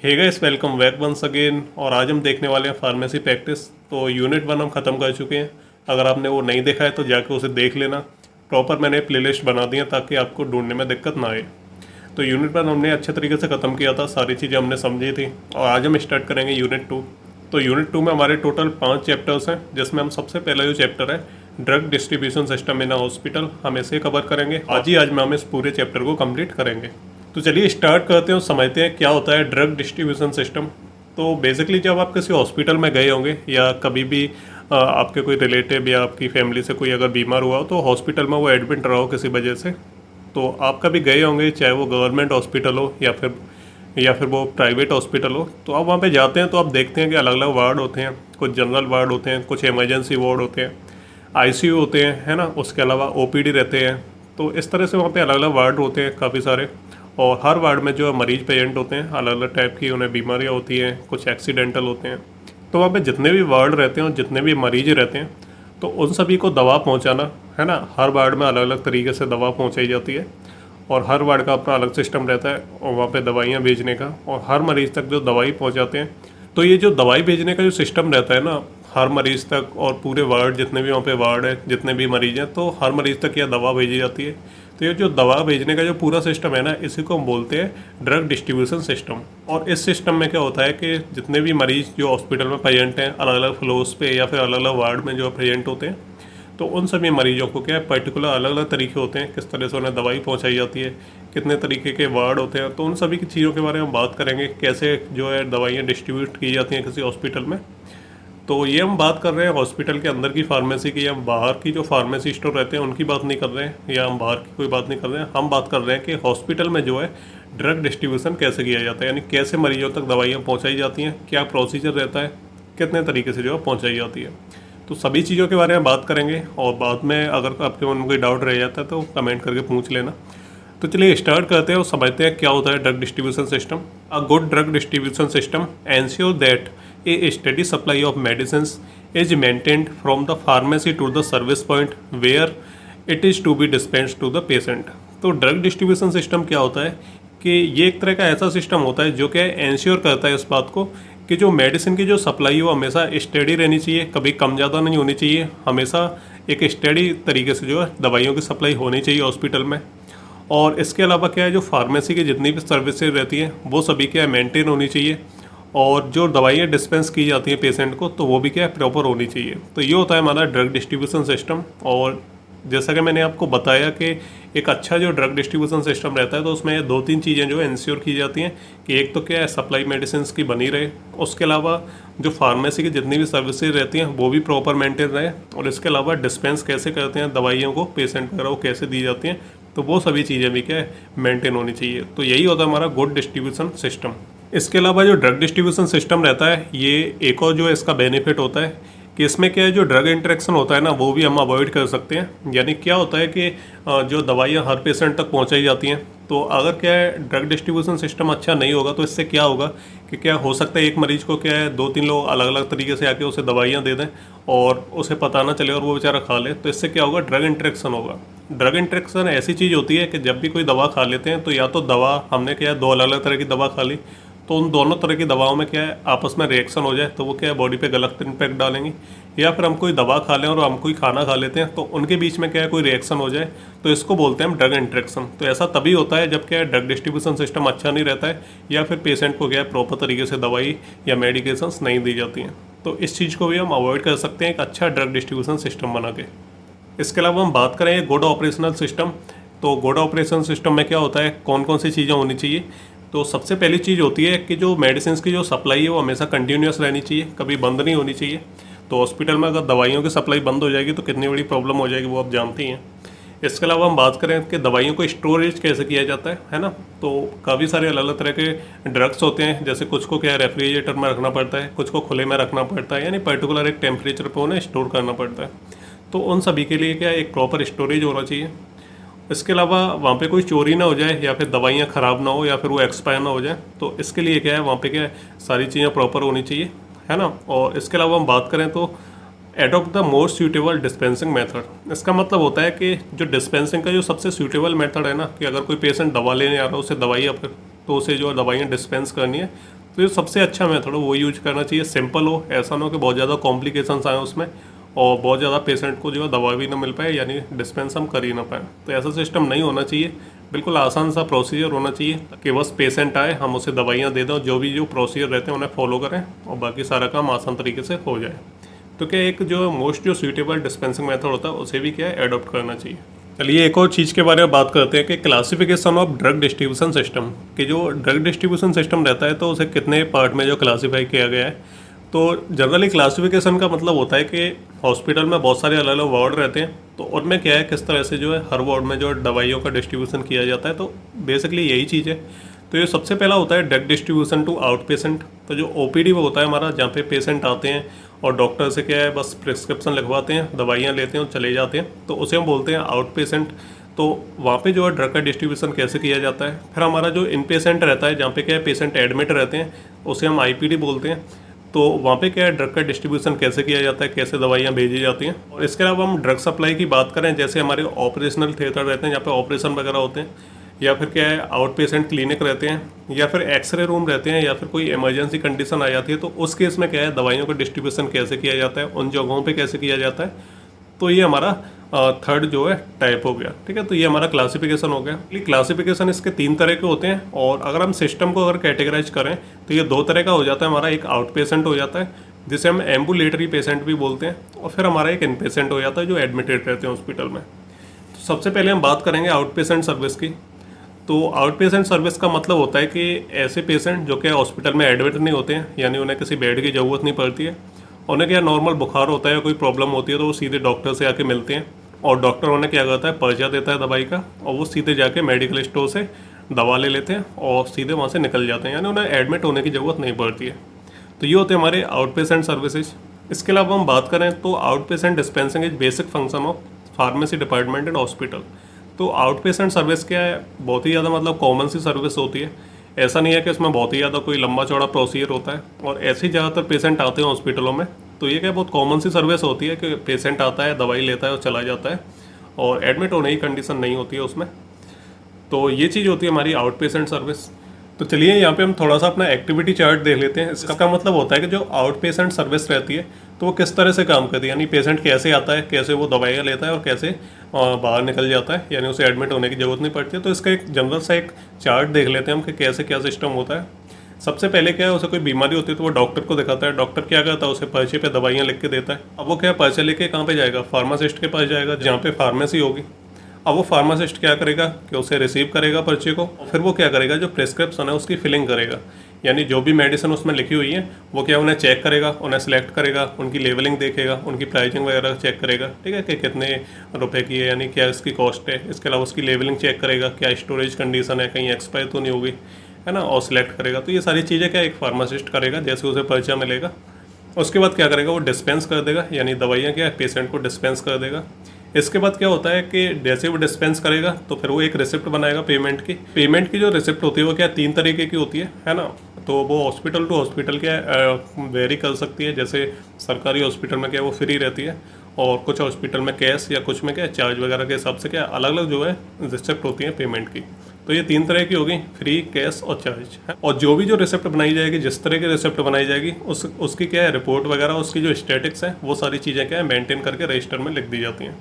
हे guys, welcome back once again. और आज हम देखने वाले हैं फार्मेसी प्रैक्टिस। तो यूनिट 1 हम ख़त्म कर चुके हैं। अगर आपने वो नहीं देखा है तो जाके उसे देख लेना। प्रॉपर मैंने प्लेलिस्ट बना दी है ताकि आपको ढूंढने में दिक्कत ना आए। तो यूनिट 1 हमने अच्छे तरीके से ख़त्म किया था, सारी चीज़ें हमने समझी थी। और आज हम स्टार्ट करेंगे यूनिट 2। तो यूनिट 2 में हमारे टोटल 5 चैप्टर्स हैं, जिसमें हम सबसे पहला जो चैप्टर है drug distribution system in hospital, हम इसे कवर करेंगे। आज में हम इस पूरे चैप्टर को कंप्लीट करेंगे। तो चलिए स्टार्ट करते हैं और समझते हैं क्या होता है ड्रग डिस्ट्रीब्यूशन सिस्टम। तो बेसिकली जब आप किसी हॉस्पिटल में गए होंगे या कभी भी आपके कोई रिलेटिव या आपकी फैमिली से कोई अगर बीमार हुआ हो तो हॉस्पिटल में वो एडमिट रहा हो किसी वजह से, तो आप कभी गए होंगे, चाहे वो गवर्नमेंट हॉस्पिटल हो या फिर वो प्राइवेट हॉस्पिटल हो। तो आप वहाँ पे जाते हैं तो आप देखते हैं कि अलग अलग वार्ड होते हैं। कुछ जनरल वार्ड होते हैं, कुछ इमरजेंसी वार्ड होते हैं, आईसीयू होते हैं, है ना। उसके अलावा ओपीडी रहते हैं। तो इस तरह से वहाँ पे अलग अलग वार्ड होते हैं काफ़ी सारे। और हर वार्ड में जो मरीज पेशेंट होते हैं अलग अलग टाइप की उन्हें बीमारियाँ होती हैं, कुछ एक्सीडेंटल होते हैं। तो वहाँ पे जितने भी वार्ड रहते हैं और जितने भी मरीज रहते हैं तो उन सभी को दवा पहुँचाना, है ना। हर वार्ड में अलग अलग तरीके से दवा पहुँचाई जाती है और हर वार्ड का अपना अलग सिस्टम रहता है और वहाँ पे दवाइयाँ भेजने का और हर मरीज़ तक जो दवाई पहुँचाते हैं। तो ये जो दवाई भेजने का जो सिस्टम रहता है ना हर मरीज़ तक, और पूरे वार्ड जितने भी वहाँ पे वार्ड है, जितने भी मरीज़ हैं, तो हर मरीज़ तक यह दवा भेजी जाती है। तो ये जो दवा भेजने का जो पूरा सिस्टम है ना, इसी को हम बोलते हैं ड्रग डिस्ट्रीब्यूशन सिस्टम। और इस सिस्टम में क्या होता है कि जितने भी मरीज़ जो हॉस्पिटल में प्रेजेंट हैं अलग अलग फ्लोर्स पे या फिर अलग अलग वार्ड में जो प्रेजेंट होते हैं, तो उन सभी मरीजों को क्या है पर्टिकुलर अलग अलग तरीके होते हैं किस तरह से उन्हें दवाई पहुंचाई जाती है, कितने तरीके के वार्ड होते हैं। तो उन सभी की चीज़ों के बारे में बात करेंगे, कैसे जो है दवाइयाँ डिस्ट्रीब्यूट की जाती हैं किसी हॉस्पिटल में। तो ये हम बात कर रहे हैं हॉस्पिटल के अंदर की फार्मेसी की, या बाहर की जो फार्मेसी स्टोर रहते हैं उनकी बात नहीं कर रहे हैं, या हम बाहर की कोई बात नहीं कर रहे हैं। हम बात कर रहे हैं कि हॉस्पिटल में जो है ड्रग डिस्ट्रीब्यूशन कैसे किया जाता है, यानी कैसे मरीजों तक दवाइयाँ पहुँचाई जाती हैं, क्या प्रोसीजर रहता है, कितने तरीके से जो है पहुँचाई जाती है। तो सभी चीज़ों के बारे में बात करेंगे और बाद में अगर आपके मन में कोई डाउट रह जाता है तो कमेंट करके पूछ लेना। तो चलिए स्टार्ट करते हैं और समझते हैं क्या होता है drug distribution system. A good drug distribution system ensure that a steady supply of medicines is maintained from the pharmacy to the service point where it is to be dispensed to the patient. तो drug distribution system क्या होता है कि ये एक तरह का ऐसा सिस्टम होता है जो कि एंश्योर करता है इस बात को कि जो मेडिसिन की जो सप्लाई है वो हमेशा स्टेडी रहनी चाहिए, कभी कम ज़्यादा नहीं होनी चाहिए, हमेशा एक स्टेडी तरीके से जो है दवाइयों की सप्लाई होनी चाहिए हॉस्पिटल में। और इसके अलावा क्या है, जो फार्मेसी की जितनी भी सर्विसेज रहती हैं वो सभी क्या है मेंटेन होनी चाहिए, और जो दवाइयाँ डिस्पेंस की जाती हैं पेशेंट को तो वो भी क्या है प्रॉपर होनी चाहिए। तो ये होता है हमारा ड्रग डिस्ट्रीब्यूशन सिस्टम। और जैसा कि मैंने आपको बताया कि एक अच्छा जो ड्रग डिस्ट्रीब्यूशन सिस्टम रहता है तो उसमें दो तीन चीज़ें जो है इंश्योर की जाती हैं कि एक तो क्या है सप्लाई मेडिसिन की बनी रहे, उसके अलावा जो फार्मेसी की जितनी भी सर्विसेज रहती हैं वो भी प्रॉपर मेंटेन रहे, और इसके अलावा डिस्पेंस कैसे करते हैं दवाइयों को पेशेंट वगैरह को कैसे दी जाती हैं, तो वो सभी चीज़ें भी क्या है मेंटेन होनी चाहिए। तो यही होता है हमारा गुड डिस्ट्रीब्यूशन सिस्टम। इसके अलावा जो ड्रग डिस्ट्रीब्यूशन सिस्टम रहता है ये एक और जो है इसका बेनिफिट होता है कि इसमें क्या है जो ड्रग इंटरेक्शन होता है ना वो भी हम अवॉइड कर सकते हैं। यानी क्या होता है कि जो दवाइयाँ हर पेशेंट तक पहुँचाई जाती हैं, तो अगर क्या है ड्रग डिस्ट्रीब्यूशन सिस्टम अच्छा नहीं होगा तो इससे क्या होगा कि क्या हो सकता है एक मरीज को क्या है दो तीन लोग अलग अलग तरीके से आके उसे दवाइयाँ दे दें और उसे पता ना चले और वो बेचारा खा ले, तो इससे क्या होगा ड्रग इंटरेक्शन होगा। ड्रग इंटरेक्शन ऐसी चीज़ होती है कि जब भी कोई दवा खा लेते हैं तो या तो दवा हमने क्या है दो अलग अलग तरह की दवा खा ली तो उन दोनों तरह की दवाओं में क्या है आपस में रिएक्शन हो जाए तो वो क्या है बॉडी पे गलत इम्पैक्ट डालेंगी, या फिर हम कोई दवा खा लें और हम कोई खाना खा लेते हैं तो उनके बीच में क्या है कोई रिएक्शन हो जाए, तो इसको बोलते हैं हम ड्रग इंटरेक्शन। तो ऐसा तभी होता है जब क्या है ड्रग डिस्ट्रीब्यूशन सिस्टम अच्छा नहीं रहता है या फिर पेशेंट को क्या है प्रॉपर तरीके से दवाई या मेडिकेशंस नहीं दी जाती हैं। तो इस चीज़ को भी हम अवॉइड कर सकते हैं एक अच्छा ड्रग डिस्ट्रीब्यूशन सिस्टम बना के। इसके अलावा हम बात करें गुड ऑपरेशनल सिस्टम। तो गुड ऑपरेशन सिस्टम में क्या होता है, कौन कौन सी चीज़ें होनी चाहिए। तो सबसे पहली चीज़ होती है कि जो मेडिसिन की जो सप्लाई है वो हमेशा कंटिन्यूस रहनी चाहिए, कभी बंद नहीं होनी चाहिए। तो हॉस्पिटल में अगर दवाइयों की सप्लाई बंद हो जाएगी तो कितनी बड़ी प्रॉब्लम हो जाएगी वो आप जानती हैं। इसके अलावा हम बात करें कि दवाइयों को स्टोरेज कैसे किया जाता है ना। तो काफ़ी सारे अलग अलग तरह के ड्रग्स होते हैं, जैसे कुछ को क्या रेफ्रिजरेटर में रखना पड़ता है, कुछ को खुले में रखना पड़ता है, यानी पर्टिकुलर एक टेम्परेचर पर उन्हें स्टोर करना पड़ता है। तो उन सभी के लिए क्या एक प्रॉपर स्टोरेज होना चाहिए। इसके अलावा वहाँ पे कोई चोरी ना हो जाए या फिर दवाइयाँ ख़राब ना हो या फिर वो एक्सपायर ना हो जाए, तो इसके लिए क्या है वहाँ पे क्या है सारी चीज़ें प्रॉपर होनी चाहिए, है ना। और इसके अलावा हम बात करें तो adopt the most suitable dispensing method. इसका मतलब होता है कि जो डिस्पेंसिंग का जो सबसे सूटेबल मेथड है ना, कि अगर कोई पेशेंट दवा लेने आ रहा है उसे दवाइयाँ तो उसे जो दवाइयाँ डिस्पेंस करनी है तो ये सबसे अच्छा मेथड हो वो यूज करना चाहिए, सिंपल हो, ऐसा ना हो कि बहुत ज़्यादा कॉम्प्लिकेशंस आए उसमें और बहुत ज़्यादा पेशेंट को जो है दवा भी ना मिल पाए, यानी डिस्पेंस हम कर ही ना पाए। तो ऐसा सिस्टम नहीं होना चाहिए, बिल्कुल आसान सा प्रोसीजर होना चाहिए कि बस पेशेंट आए, हम उसे दवाइयाँ दे दें, जो भी जो प्रोसीजर रहते हैं उन्हें फॉलो करें और बाकी सारा काम आसान तरीके से हो जाए। तो क्या एक जो मोस्ट जो सूटेबल डिस्पेंसिंग मेथड होता है उसे भी क्या है एडॉप्ट करना चाहिए। चलिए एक और चीज़ के बारे में बात करते हैं कि classification of drug distribution system, कि जो ड्रग डिस्ट्रीब्यूशन सिस्टम रहता है तो उसे कितने पार्ट में जो क्लासीफाई किया गया है। तो जनरली क्लासिफिकेशन का मतलब होता है कि हॉस्पिटल में बहुत सारे अलग अलग वार्ड रहते हैं, तो उनमें क्या है किस तरह से जो है हर वार्ड में जो दवाइयों का डिस्ट्रीब्यूशन किया जाता है, तो बेसिकली यही चीज़ है। तो ये सबसे पहला होता है drug distribution to outpatient. तो जो ओपीडी वो होता है हमारा, जहाँ पे पेशेंट आते हैं और डॉक्टर से क्या है बस प्रिस्क्रिप्शन लिखवाते हैं, दवाइयाँ लेते हैं और चले जाते हैं, तो उसे हम बोलते हैं आउट पेशेंट। तो वहाँ पे जो है ड्रग का डिस्ट्रीब्यूशन कैसे किया जाता है। फिर हमारा जो इन पेशेंट रहता है, जहाँ पे क्या है पेशेंट एडमिट रहते हैं, उसे हम आईपीडी बोलते हैं। तो वहाँ पे क्या है ड्रग का डिस्ट्रीब्यूशन कैसे किया जाता है, कैसे दवाइयाँ भेजी जाती हैं। और इसके अलावा हम ड्रग सप्लाई की बात करें, जैसे हमारे ऑपरेशनल थिएटर रहते हैं जहाँ पे ऑपरेशन वगैरह होते हैं, या फिर क्या है आउट पेशेंट क्लिनिक रहते हैं, या फिर एक्सरे रूम रहते हैं, या फिर कोई इमरजेंसी कंडीशन आ जाती है, तो उस केस में क्या है दवाइयों का डिस्ट्रीब्यूशन कैसे किया जाता है, उन जगहों पे कैसे किया जाता है। तो ये हमारा थर्ड जो है टाइप हो गया। ठीक है, तो ये हमारा क्लासिफिकेशन हो गया। क्लासिफिकेशन इसके 3 तरह के होते हैं, और अगर हम सिस्टम को अगर कैटेगराइज करें तो ये 2 तरह का हो जाता है। हमारा एक आउट पेशेंट हो जाता है जिसे हम एम्बुलेटरी पेशेंट भी बोलते हैं, और फिर हमारा एक इन पेशेंट हो जाता है जो एडमिटेड रहते हैं हॉस्पिटल में। तो सबसे पहले हम बात करेंगे आउट पेशेंट सर्विस की। तो आउट पेशेंट सर्विस का मतलब होता है कि ऐसे पेशेंट जो कि हॉस्पिटल में एडमिट नहीं होते हैं, यानी उन्हें किसी बेड की ज़रूरत नहीं पड़ती है, उन्हें क्या नॉर्मल बुखार होता है या कोई प्रॉब्लम होती है तो वो सीधे डॉक्टर से आके मिलते हैं, और डॉक्टर उन्हें क्या करता है पर्चा देता है दवाई का, और वो सीधे जाके मेडिकल स्टोर से दवा ले लेते हैं और सीधे वहाँ से निकल जाते हैं, यानी उन्हें एडमिट होने की ज़रूरत नहीं पड़ती है। तो ये होते हैं हमारे आउट पेशेंट सर्विसेज। इसके अलावा हम बात करें तो out patient dispensing is basic function of pharmacy department and hospital. तो आउट पेशेंट सर्विस क्या है, बहुत ही ज़्यादा मतलब कॉमन सी सर्विस होती है। ऐसा नहीं है कि इसमें बहुत ही ज़्यादा कोई लंबा चौड़ा प्रोसीजर होता है, और ऐसे ही ज़्यादातर पेशेंट आते हैं हॉस्पिटलों में। तो ये क्या बहुत कॉमन सी सर्विस होती है कि पेशेंट आता है, दवाई लेता है और चला जाता है, और एडमिट होने की कंडीशन नहीं होती है उसमें। तो ये चीज़ होती है हमारी आउट पेशेंट सर्विस। तो चलिए यहाँ पे हम थोड़ा सा अपना एक्टिविटी चार्ट देख लेते हैं। इसका मतलब होता है कि जो आउट पेशेंट सर्विस रहती है तो वो किस तरह से काम करती है, यानी पेशेंट कैसे आता है, कैसे वो दवाइयाँ लेता है और कैसे बाहर निकल जाता है, यानी उसे एडमिट होने की ज़रूरत नहीं पड़ती है। तो इसका एक जनरल सा एक चार्ट देख लेते हैं हम कि कैसे क्या सिस्टम होता है। सबसे पहले क्या है, उसे कोई बीमारी होती है तो वो डॉक्टर को दिखाता है। डॉक्टर क्या करता है, उसे पर्चे पे दवाइयाँ लिख के देता है। अब वो क्या पर्चे लेके कहाँ पे जाएगा, फार्मासिस्ट के पास जाएगा जहाँ पे फार्मेसी होगी। अब वो फार्मासिस्ट क्या करेगा कि उसे रिसीव करेगा पर्चे को, और फिर वो क्या करेगा जो प्रिस्क्रिप्शन है उसकी फिलिंग करेगा, यानी जो भी मेडिसिन उसमें लिखी हुई है वो क्या उन्हें चेक करेगा, उन्हें सेलेक्ट करेगा, उनकी लेवलिंग देखेगा, उनकी प्राइसिंग वगैरह चेक करेगा। ठीक है, कि कितने रुपए की है, यानी क्या इसकी कॉस्ट है। इसके अलावा उसकी लेवलिंग चेक करेगा, क्या स्टोरेज कंडीशन है, कहीं एक्सपायर तो नहीं होगी, है ना, और सिलेक्ट करेगा। तो ये सारी चीज़ें क्या एक फार्मासिस्ट करेगा जैसे उसे पर्चा मिलेगा। उसके बाद क्या करेगा, वो डिस्पेंस कर देगा, यानी दवाइयाँ क्या पेशेंट को डिस्पेंस कर देगा। इसके बाद क्या होता है कि जैसे वो डिस्पेंस करेगा तो फिर वो एक रिसिप्ट बनाएगा पेमेंट की। पेमेंट की जो रिसिप्ट होती है वो क्या 3 तरीके की होती है ना। तो वो हॉस्पिटल टू हॉस्पिटल क्या वेरी कर सकती है। जैसे सरकारी हॉस्पिटल में क्या वो फ्री रहती है, और कुछ हॉस्पिटल में कैश, या कुछ में क्या चार्ज वगैरह के हिसाब से क्या अलग अलग जो है रिसिप्ट होती है पेमेंट की। तो ये 3 तरह की होगी, फ्री, कैश और चार्ज है। और जो भी जो रिसिप्ट बनाई जाएगी, जिस तरह की रिसिप्ट बनाई जाएगी उसकी क्या है रिपोर्ट वगैरह, उसकी जो स्टेटिक्स है वो सारी चीज़ें क्या है मेंटेन करके रजिस्टर में लिख दी जाती हैं।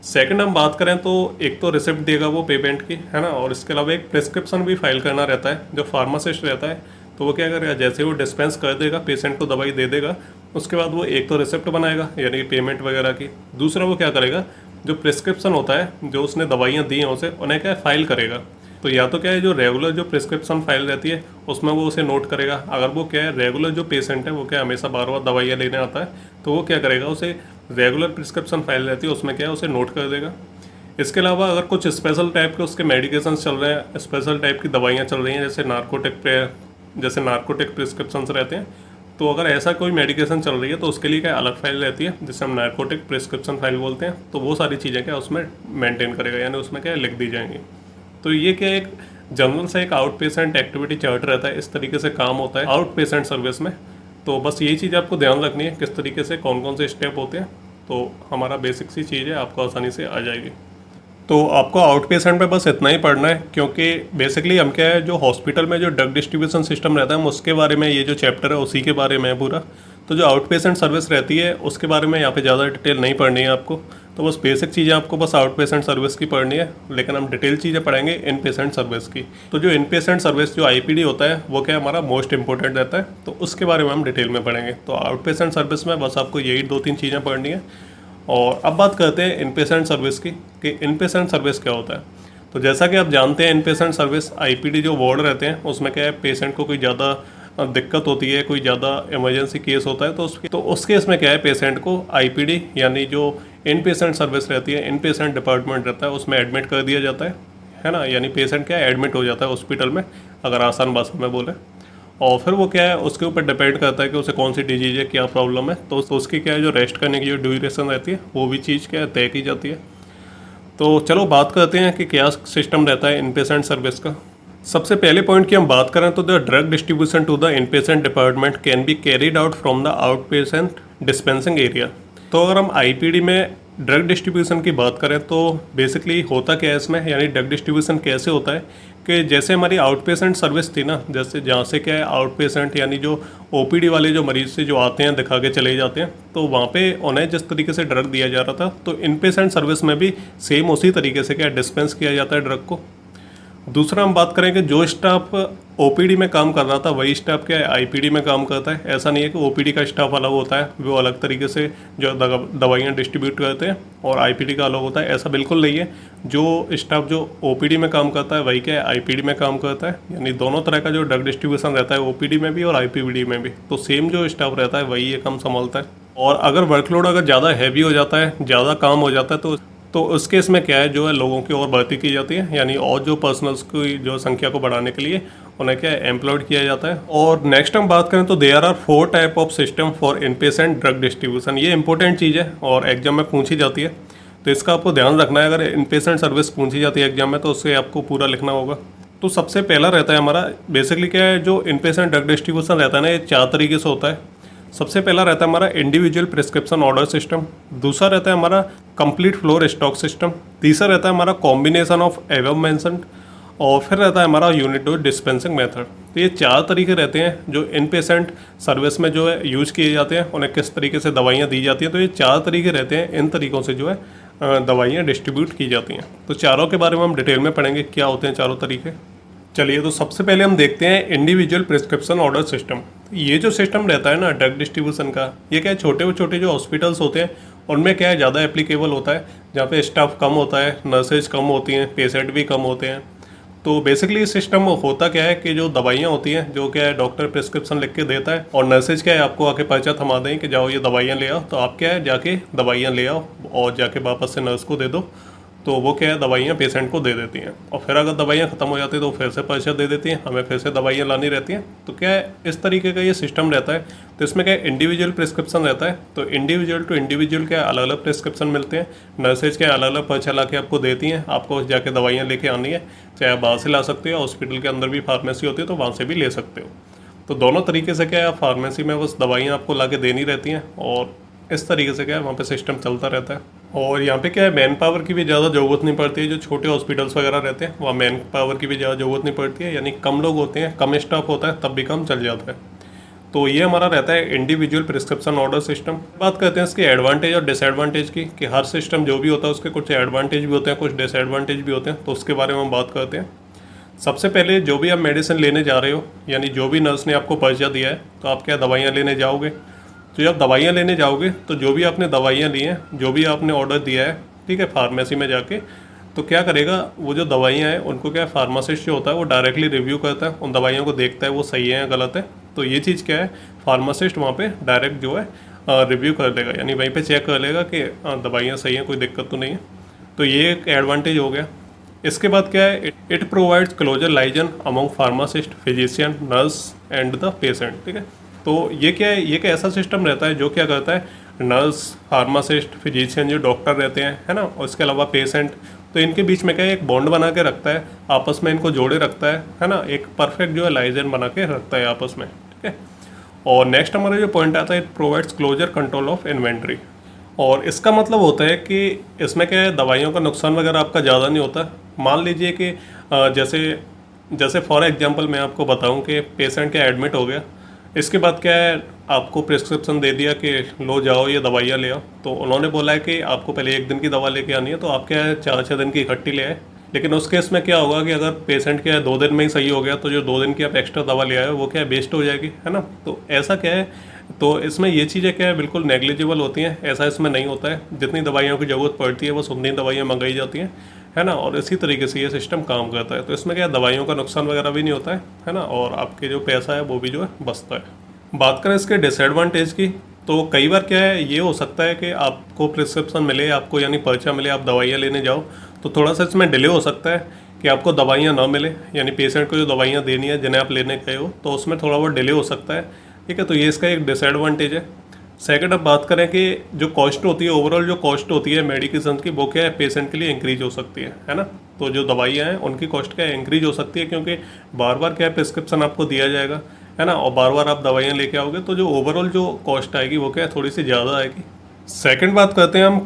सेकंड हम बात करें तो एक तो रिसिप्ट देगा वो पेमेंट की, है ना, और इसके अलावा एक प्रिस्क्रिप्शन भी फाइल करना रहता है। जो फार्मासिस्ट रहता है तो वो क्या करेगा, जैसे वो डिस्पेंस कर देगा पेशेंट को दवाई दे देगा, उसके बाद वो एक तो रिसिप्ट बनाएगा यानी पेमेंट वगैरह की। दूसरा वो क्या करेगा, जो प्रिस्क्रिप्शन होता है जो उसने दवाइयाँ दी हैं उसे उन्हें क्या फाइल करेगा। तो या तो क्या है जो रेगुलर जो प्रिस्क्रिप्शन फाइल रहती है उसमें वो उसे नोट करेगा। अगर वो क्या है रेगुलर जो पेशेंट है वो क्या हमेशा बार बार दवाइयाँ लेने आता है तो वो क्या करेगा, उसे रेगुलर प्रिस्क्रिप्शन फाइल रहती है उसमें क्या है उसे नोट कर देगा। इसके अलावा अगर कुछ स्पेशल टाइप के उसके मेडिकेशन चल रहे हैं, स्पेशल टाइप की दवाइयाँ चल रही हैं, जैसे नार्कोटिक प्रिस्क्रिप्शंस रहते हैं, तो अगर ऐसा कोई मेडिकेशन चल रही है तो उसके लिए क्या अलग फाइल रहती है जिसे हम नार्कोटिक प्रिस्क्रिप्शन फाइल बोलते हैं। तो वो सारी चीज़ें क्या उसमें मेंटेन करेगा, यानी उसमें क्या लिख दी जाएंगी। तो ये क्या एक जनरल सा एक आउट पेशेंट एक्टिविटी चार्ट रहता है। इस तरीके से काम होता है आउट पेशेंट सर्विस में। तो बस यही चीज़ आपको ध्यान रखनी है किस तरीके से कौन कौन से स्टेप होते हैं, तो हमारा बेसिक सी चीज़ है आपको आसानी से आ जाएगी। तो आपको आउट पेशेंट पे बस इतना ही पढ़ना है, क्योंकि बेसिकली हम क्या है, जो हॉस्पिटल में जो ड्रग डिस्ट्रीब्यूशन सिस्टम रहता है हम उसके बारे में, ये जो चैप्टर है उसी के बारे में है पूरा। तो जो आउट पेशेंट सर्विस रहती है उसके बारे में यहाँ पे ज़्यादा डिटेल नहीं पढ़नी है आपको। तो बस बेसिक चीज़ें आपको बस आउट पेशेंट सर्विस की पढ़नी है, लेकिन हम डिटेल चीज़ें पढ़ेंगे इन पेशेंट सर्विस की। तो जो इन पेशेंट सर्विस जो आईपीडी होता है वो क्या हमारा मोस्ट इंपॉर्टेंट रहता है, तो उसके बारे में हम डिटेल में पढ़ेंगे। तो आउट पेशेंट सर्विस में बस आपको यही 2-3 चीज़ें पढ़नी है। और अब बात करते हैं इन पेशेंट सर्विस की, कि इन पेशेंट सर्विस क्या होता है। तो जैसा कि आप जानते हैं इन पेशेंट सर्विस आईपीडी जो वार्ड रहते हैं उसमें क्या है, पेशेंट को कोई ज़्यादा दिक्कत होती है, कोई ज़्यादा इमरजेंसी केस होता है, तो उस केस में क्या है, पेशेंट को आईपीडी यानी जो इन पेशेंट सर्विस रहती है, इन पेशेंट डिपार्टमेंट रहता है उसमें एडमिट कर दिया जाता है ना। यानी पेशेंट क्या है, एडमिट हो जाता है हॉस्पिटल में, अगर आसान भाषा में बोले। और फिर वो क्या है, उसके ऊपर डिपेंड करता है कि उसे कौन सी डिजीज है, क्या प्रॉब्लम है, तो उसकी क्या है जो रेस्ट करने की जो ड्यूरेशन रहती है वो भी चीज़ क्या है तय की जाती है। तो चलो बात करते हैं कि क्या सिस्टम रहता है इनपेशेंट सर्विस का। सबसे पहले पॉइंट की हम बात करें तो the drug distribution to the inpatient department can be carried out from the outpatient dispensing area. तो अगर हम आईपीडी में ड्रग डिस्ट्रीब्यूशन की बात करें तो बेसिकली होता क्या है इसमें, यानी ड्रग डिस्ट्रीब्यूशन कैसे होता है कि जैसे हमारी आउट पेशेंट सर्विस थी ना, जैसे जहाँ से क्या है आउट पेशेंट यानी जो ओपीडी वाले जो मरीज से जो आते हैं दिखा के चले जाते हैं, तो वहाँ पे उन्हें जिस तरीके से ड्रग दिया जा रहा था, तो इन पेशेंट सर्विस में भी सेम उसी तरीके से क्या डिस्पेंस किया जाता है ड्रग को। दूसरा हम बात करें कि जो स्टाफ ओपीडी में काम कर रहा था वही स्टाफ क्या है आईपीडी में काम करता है। ऐसा नहीं है कि ओपीडी का स्टाफ अलग होता है, वो अलग तरीके से जो दवाइयाँ डिस्ट्रीब्यूट करते हैं और आईपीडी का अलग होता है, ऐसा बिल्कुल नहीं है। जो स्टाफ जो ओपीडी में काम करता है वही क्या है आईपीडी में काम करता है, यानी दोनों तरह का जो ड्रग डिस्ट्रीब्यूशन रहता है ओपीडी में भी और आईपीडी में भी, तो सेम जो स्टाफ रहता है वही ये काम संभालता है। और अगर वर्कलोड अगर ज़्यादा हैवी हो जाता है, ज़्यादा काम हो जाता है, तो उस केस में क्या है जो है लोगों की और भर्ती की जाती है, यानी और जो पर्सनल्स की जो संख्या को बढ़ाने के लिए उन्हें क्या है एम्प्लॉयड किया जाता है। और नेक्स्ट हम बात करें तो there are 4 type of system for inpatient drug distribution. ये इंपॉर्टेंट चीज़ है और एग्जाम में पूछी जाती है, तो इसका आपको ध्यान रखना है। अगर इनपेशेंट सर्विस पूछी जाती है एग्जाम में तो उससे आपको पूरा लिखना होगा। तो सबसे पहला रहता है हमारा बेसिकली क्या है, जो इनपेशेंट ड्रग डिस्ट्रीब्यूशन रहता है ना, ये 4 तरीके से होता है। सबसे पहला रहता है हमारा इंडिविजुअल प्रिस्क्रिप्शन ऑर्डर सिस्टम, दूसरा रहता है हमारा कंप्लीट फ्लोर स्टॉक सिस्टम, तीसरा रहता है हमारा कॉम्बिनेशन ऑफ एबव मेंशन्ड, और फिर रहता है हमारा यूनिट डोज डिस्पेंसिंग मेथड। तो ये 4 तरीके रहते हैं जो इन पेशेंट सर्विस में जो है यूज़ किए जाते हैं, उन्हें किस तरीके से दवाइयाँ दी जाती हैं। तो ये 4 तरीके रहते हैं, इन तरीक़ों से जो है दवाइयाँ डिस्ट्रीब्यूट की जाती हैं। तो चारों के बारे में हम डिटेल में पढ़ेंगे क्या होते हैं चारों तरीके। चलिए, तो सबसे पहले हम देखते हैं इंडिविजुअल प्रिस्क्रिप्शन ऑर्डर सिस्टम। ये जो सिस्टम रहता है ना ड्रग डिस्ट्रीब्यूशन का, ये क्या है छोटे छोटे जो हॉस्पिटल्स होते हैं उनमें क्या है ज़्यादा एप्लीकेबल होता है, जहाँ पे स्टाफ कम होता है, नर्सेज कम होती हैं, पेशेंट भी कम होते हैं। तो बेसिकली इस सिस्टम में होता क्या है कि जो दवाइयाँ होती हैं जो क्या है डॉक्टर प्रिस्क्रिप्शन लिख के देता है और नर्सेज क्या है आपको आके पर्चा थमा दें कि जाओ ये दवाइयाँ ले आओ, तो आप क्या है जाके दवाइयाँ ले आओ और जाके वापस से नर्स को दे दो, तो वो क्या है दवाइयाँ पेशेंट को दे देती हैं। और फिर अगर दवाइयाँ ख़त्म हो जाती है तो फिर से पर्चा दे देती हैं, हमें फिर से दवाइयाँ लानी रहती हैं। तो क्या है इस तरीके का ये सिस्टम रहता है। तो इसमें क्या है इंडिविजुअल प्रिस्क्रिप्शन रहता है, तो इंडिविजुअल टू इंडिविजुअल क्या अलग अलग प्रिस्क्रिप्शन मिलते हैं, नर्सेज क्या अलग अलग पर्चा ला के आपको देती हैं, आपको जाके दवाइयाँ लेके आनी है, चाहे आप बाहर से ला सकते हो, हॉस्पिटल के अंदर भी फार्मेसी होती है तो वहाँ से भी ले सकते हो। तो दोनों तरीके से क्या है फार्मेसी में बस दवाइयाँ आपको ला के देनी रहती हैं और इस तरीके से क्या है वहाँ पे सिस्टम चलता रहता है। और यहाँ पे क्या है मैन पावर की भी ज़्यादा ज़रूरत नहीं पड़ती है। जो छोटे हॉस्पिटल्स वगैरह रहते हैं वहाँ मैन पावर की भी ज़्यादा ज़रूरत नहीं पड़ती है, यानी कम लोग होते हैं, कम स्टाफ होता है, तब भी काम चल जाता है। तो ये हमारा रहता है इंडिविजुअल प्रिस्क्रिप्शन ऑर्डर सिस्टम। बात करते हैं इसके एडवांटेज और डिसएडवांटेज की, कि हर सिस्टम जो भी होता है उसके कुछ एडवांटेज भी होते हैं, कुछ डिसएडवांटेज भी होते हैं, तो उसके बारे में हम बात करते हैं। सबसे पहले जो भी आप मेडिसिन लेने जा रहे हो, यानी जो भी नर्स ने आपको पर्चा दिया है, तो आप क्या दवाइयाँ लेने जाओगे। तो जब दवाइयाँ लेने जाओगे तो जो भी आपने दवाइयाँ ली हैं, जो भी आपने ऑर्डर दिया है, ठीक है, फार्मेसी में जाके, तो क्या करेगा वो जो दवाइयाँ हैं उनको क्या फार्मासिस्ट जो होता है वो डायरेक्टली रिव्यू करता है, उन दवाइयों को देखता है वो सही है या गलत है। तो ये चीज़ क्या है फार्मासिस्ट वहाँ पे डायरेक्ट जो है रिव्यू कर देगा, यानी वहीं पे चेक कर लेगा कि दवाइयाँ सही हैं, कोई दिक्कत तो नहीं है। तो ये एक एडवांटेज हो गया। इसके बाद क्या है it provides closer liaison among pharmacist, physician, nurse and the patient, ठीक है। तो ये क्या है, ये एक ऐसा सिस्टम रहता है जो क्या करता है नर्स, फार्मासिस्ट, फिजिशियन जो डॉक्टर रहते हैं, है ना, और इसके अलावा पेशेंट, तो इनके बीच में क्या है एक बॉन्ड बना के रखता है, आपस में इनको जोड़े रखता है ना, एक परफेक्ट जो है लाइजन बना के रखता है आपस में, ठीक है। और नेक्स्ट हमारा जो पॉइंट आता है it provides closer control of inventory. और इसका मतलब होता है कि इसमें क्या है, दवाइयों का नुकसान वगैरह आपका ज़्यादा नहीं होता। मान लीजिए कि जैसे जैसे फॉर एग्जांपल मैं आपको बताऊं कि पेशेंट क्या एडमिट हो गया, इसके बाद क्या है, आपको प्रिस्क्रिप्शन दे दिया कि लो जाओ ये दवाइयाँ ले आओ। तो उन्होंने बोला है कि आपको पहले 1 दिन की दवा लेके आनी है, तो आप क्या है 4-6 दिन की इकट्ठी ले आए। लेकिन उस केस में क्या होगा कि अगर पेशेंट क्या है 2 दिन में ही सही हो गया, तो जो 2 दिन की आप एक्स्ट्रा दवा ले आए हो वो क्या है वेस्ट हो जाएगी, है ना। तो ऐसा क्या है, तो इसमें ये चीज़ें क्या है बिल्कुल नेग्लिजिबल होती हैं, ऐसा इसमें नहीं होता है। जितनी दवाइयों की ज़रूरत पड़ती है बस उतनी दवाइयाँ मंगाई जाती हैं, है ना। और इसी तरीके से ये सिस्टम काम करता है। तो इसमें क्या है, दवाइयों का नुकसान वगैरह भी नहीं होता है ना, और आपके जो पैसा है वो भी जो है बचता है। बात करें इसके डिसएडवांटेज की, तो कई बार क्या है ये हो सकता है कि आपको प्रिस्क्रिप्शन मिले, आपको यानी पर्चा मिले, आप दवाइयाँ लेने जाओ, तो थोड़ा सा इसमें डिले हो सकता है कि आपको दवाइयाँ ना मिले, यानी पेशेंट को जो दवाइयाँ देनी है जिन्हें आप लेने गए हो, तो उसमें थोड़ा बहुत डिले हो सकता है। ठीक है, तो ये इसका एक डिसएडवांटेज है। सेकंड, अब बात करें कि जो कॉस्ट होती है, ओवरऑल जो कॉस्ट होती है मेडिकेशन की, वो क्या है पेशेंट के लिए इंक्रीज हो सकती है ना। तो जो दवाइयाँ हैं उनकी कॉस्ट क्या है इंक्रीज हो सकती है, क्योंकि बार बार क्या है प्रिस्क्रिप्शन आपको दिया जाएगा, है ना, और बार बार आप दवाइयाँ लेके आओगे, तो जो ओवरऑल जो कॉस्ट आएगी वो क्या है थोड़ी सी ज़्यादा आएगी। सेकंड बात करते हैं हम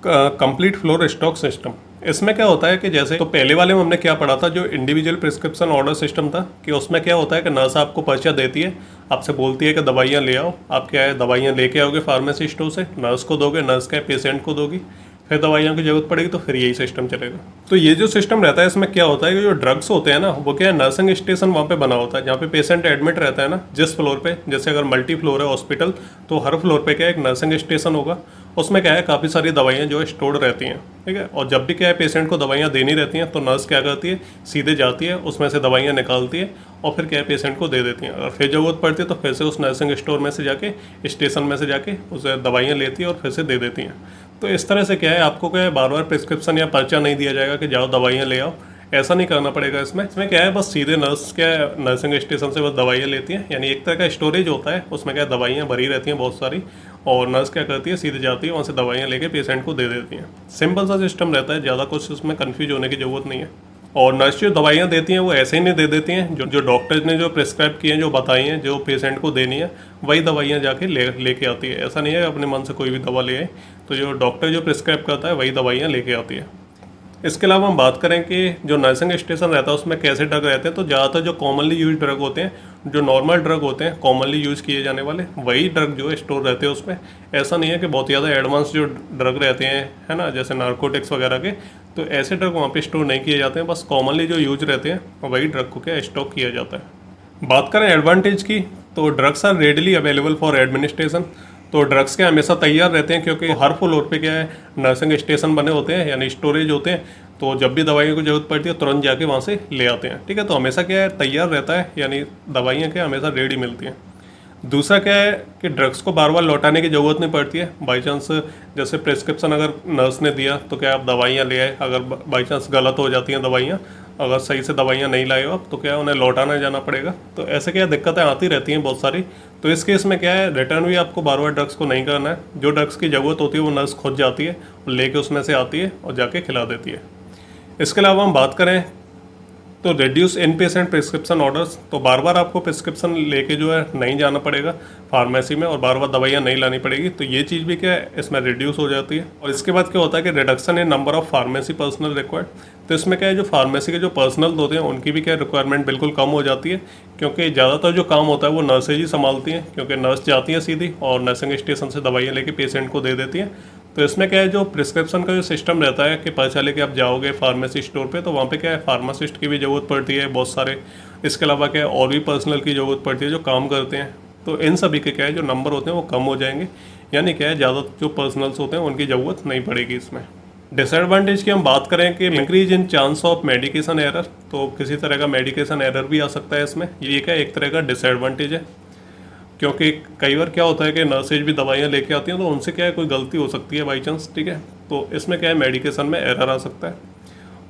कंप्लीट फ्लोर स्टॉक सिस्टम। इसमें क्या होता है कि जैसे तो पहले वाले में हमने क्या पढ़ा था, जो इंडिविजुअल प्रिस्क्रिप्शन ऑर्डर सिस्टम था, कि उसमें क्या होता है कि नर्स आपको पर्चा देती है, आपसे बोलती है कि दवाइयाँ ले आओ, आप क्या है दवाइयाँ लेके आओगे फार्मेसी स्टोर से, नर्स को दोगे, नर्स क्या है पेशेंट को दोगी, फिर दवाइयों की जरूरत पड़ेगी तो फिर यही सिस्टम चलेगा। तो ये जो सिस्टम रहता है इसमें क्या होता है कि जो ड्रग्स होते हैं ना, वो क्या है नर्सिंग स्टेशन वहाँ पे बना होता है जहाँ पे पेशेंट एडमिट रहता है ना, जिस फ्लोर पे, जैसे अगर मल्टी फ्लोर है हॉस्पिटल, तो हर फ्लोर पे क्या है एक नर्सिंग स्टेशन होगा, उसमें क्या है काफ़ी सारी दवाइयाँ जो है स्टोर्ड रहती हैं। ठीक है, और जब भी क्या है पेशेंट को दवाइयाँ देनी रहती हैं, तो नर्स क्या करती है सीधे जाती है उसमें से दवाइयाँ निकालती है और फिर क्या है पेशेंट को दे देती हैं। अगर फिर ज़रूरत पड़ती है तो फिर से उस नर्सिंग स्टोर में से जाके, स्टेशन में से जाके उसे दवाइयाँ लेती है और फिर से दे देती हैं। तो इस तरह से क्या है आपको क्या है बार बार प्रिस्क्रिप्शन या पर्चा नहीं दिया जाएगा कि जाओ दवाइयाँ ले आओ, ऐसा नहीं करना पड़ेगा। इसमें क्या है बस सीधे नर्स क्या है नर्सिंग स्टेशन से बस दवाइयाँ लेती हैं, यानी एक तरह का स्टोरेज होता है, उसमें क्या दवाइयाँ भरी रहती हैं बहुत सारी, और नर्स क्या करती है सीधे जाती है वहाँ से दवाइयाँ लेके पेशेंट को दे देती हैं। सिंपल सा सिस्टम रहता है, ज़्यादा कुछ इसमें कन्फ्यूज होने की ज़रूरत नहीं है। और नर्स जो दवाइयाँ देती हैं वो ऐसे ही नहीं दे देती हैं, जो डॉक्टर्स ने जो प्रिस्क्राइब की हैं, जो बताई हैं, जो पेशेंट को देनी है वही दवाइयाँ जाके लेके आती है। ऐसा नहीं है अपने मन से कोई भी दवा ले आए, तो जो डॉक्टर जो प्रिस्क्राइब करता है वही दवाइयाँ लेके आती है। इसके अलावा हम बात करें कि जो नर्सिंग स्टेशन रहता है उसमें कैसे ड्रग रहते हैं, तो ज़्यादातर जो कॉमनली यूज ड्रग होते हैं, जो नॉर्मल ड्रग होते हैं कॉमनली यूज़ किए जाने वाले, वही ड्रग जो है स्टोर रहते हैं उसमें। ऐसा नहीं है कि बहुत ज़्यादा एडवांस जो ड्रग रहते हैं, है ना, जैसे नार्कोटिक्स वगैरह के, तो ऐसे ड्रग वहाँ पे स्टोर नहीं किए जाते हैं। बस कॉमनली जो यूज रहते हैं वही ड्रग को क्या स्टॉक किया जाता है। बात करें एडवांटेज की, तो drugs are readily available for administration. तो ड्रग्स के हमेशा तैयार रहते हैं, क्योंकि हर फ्लोर पे क्या है नर्सिंग स्टेशन बने होते हैं, यानी स्टोरेज होते हैं, तो जब भी दवाइयों की जरूरत पड़ती है तुरंत जाके वहाँ से ले आते हैं। ठीक है, तो हमेशा क्या है तैयार रहता है, यानी दवाइयाँ क्या हमेशा रेडी मिलती हैं। दूसरा क्या है कि ड्रग्स को बार बार लौटाने की ज़रूरत नहीं पड़ती है। बाई चांस जैसे प्रिस्क्रिप्शन अगर नर्स ने दिया तो क्या आप दवाइयाँ ले आए, अगर बाई चांस गलत हो जाती हैं दवाइयाँ, अगर सही से दवाइयाँ नहीं लाए हो आप, तो क्या उन्हें लौटाना जाना पड़ेगा। तो ऐसे क्या दिक्कतें आती रहती हैं बहुत सारी। तो इस केस में क्या है रिटर्न भी आपको बार बार ड्रग्स को नहीं करना है। जो ड्रग्स की ज़रूरत होती है वो नर्स खुद जाती है और लेके उसमें से आती है और जाके खिला देती है। इसके अलावा हम बात करें तो reduce in patient prescription orders, तो बार बार आपको प्रिस्क्रिप्शन लेके जो है नहीं जाना पड़ेगा फार्मेसी में और बार बार दवाइयाँ नहीं लानी पड़ेगी। तो ये चीज़ भी क्या है इसमें रिड्यूस हो जाती है। और इसके बाद क्या होता है कि reduction in number of pharmacy personal required. तो इसमें क्या है जो फार्मेसी के जो पर्सनल होते हैं उनकी भी क्या रिक्वायरमेंट बिल्कुल कम हो जाती है, क्योंकि ज़्यादातर जो काम होता है वो नर्सेज ही संभालती हैं, क्योंकि नर्स जाती है सीधी और नर्सिंग स्टेशन से दवाइयाँ लेके पेशेंट को दे देती हैं। तो इसमें क्या है जो प्रिस्क्रिप्शन का जो सिस्टम रहता है कि पता चले कि आप जाओगे फार्मेसी स्टोर पे, तो वहाँ पे क्या है फार्मासिस्ट की भी ज़रूरत पड़ती है बहुत सारे। इसके अलावा क्या है और भी पर्सनल की ज़रूरत पड़ती है जो काम करते हैं। तो इन सभी के क्या है जो नंबर होते हैं वो कम हो जाएंगे, यानी क्या है ज़्यादा जो पर्सनल्स होते हैं उनकी ज़रूरत नहीं पड़ेगी इसमें। डिसएडवांटेज की हम बात करें कि increase in chance of medication error, तो किसी तरह का मेडिकेशन एरर भी आ सकता है इसमें। ये क्या एक तरह का डिसएडवांटेज है, क्योंकि कई बार क्या होता है कि नर्सेज भी दवाइयाँ लेके आती हैं तो उनसे क्या है कोई गलती हो सकती है बाई चांस। ठीक है, तो इसमें क्या है मेडिकेशन में एरर आ सकता है।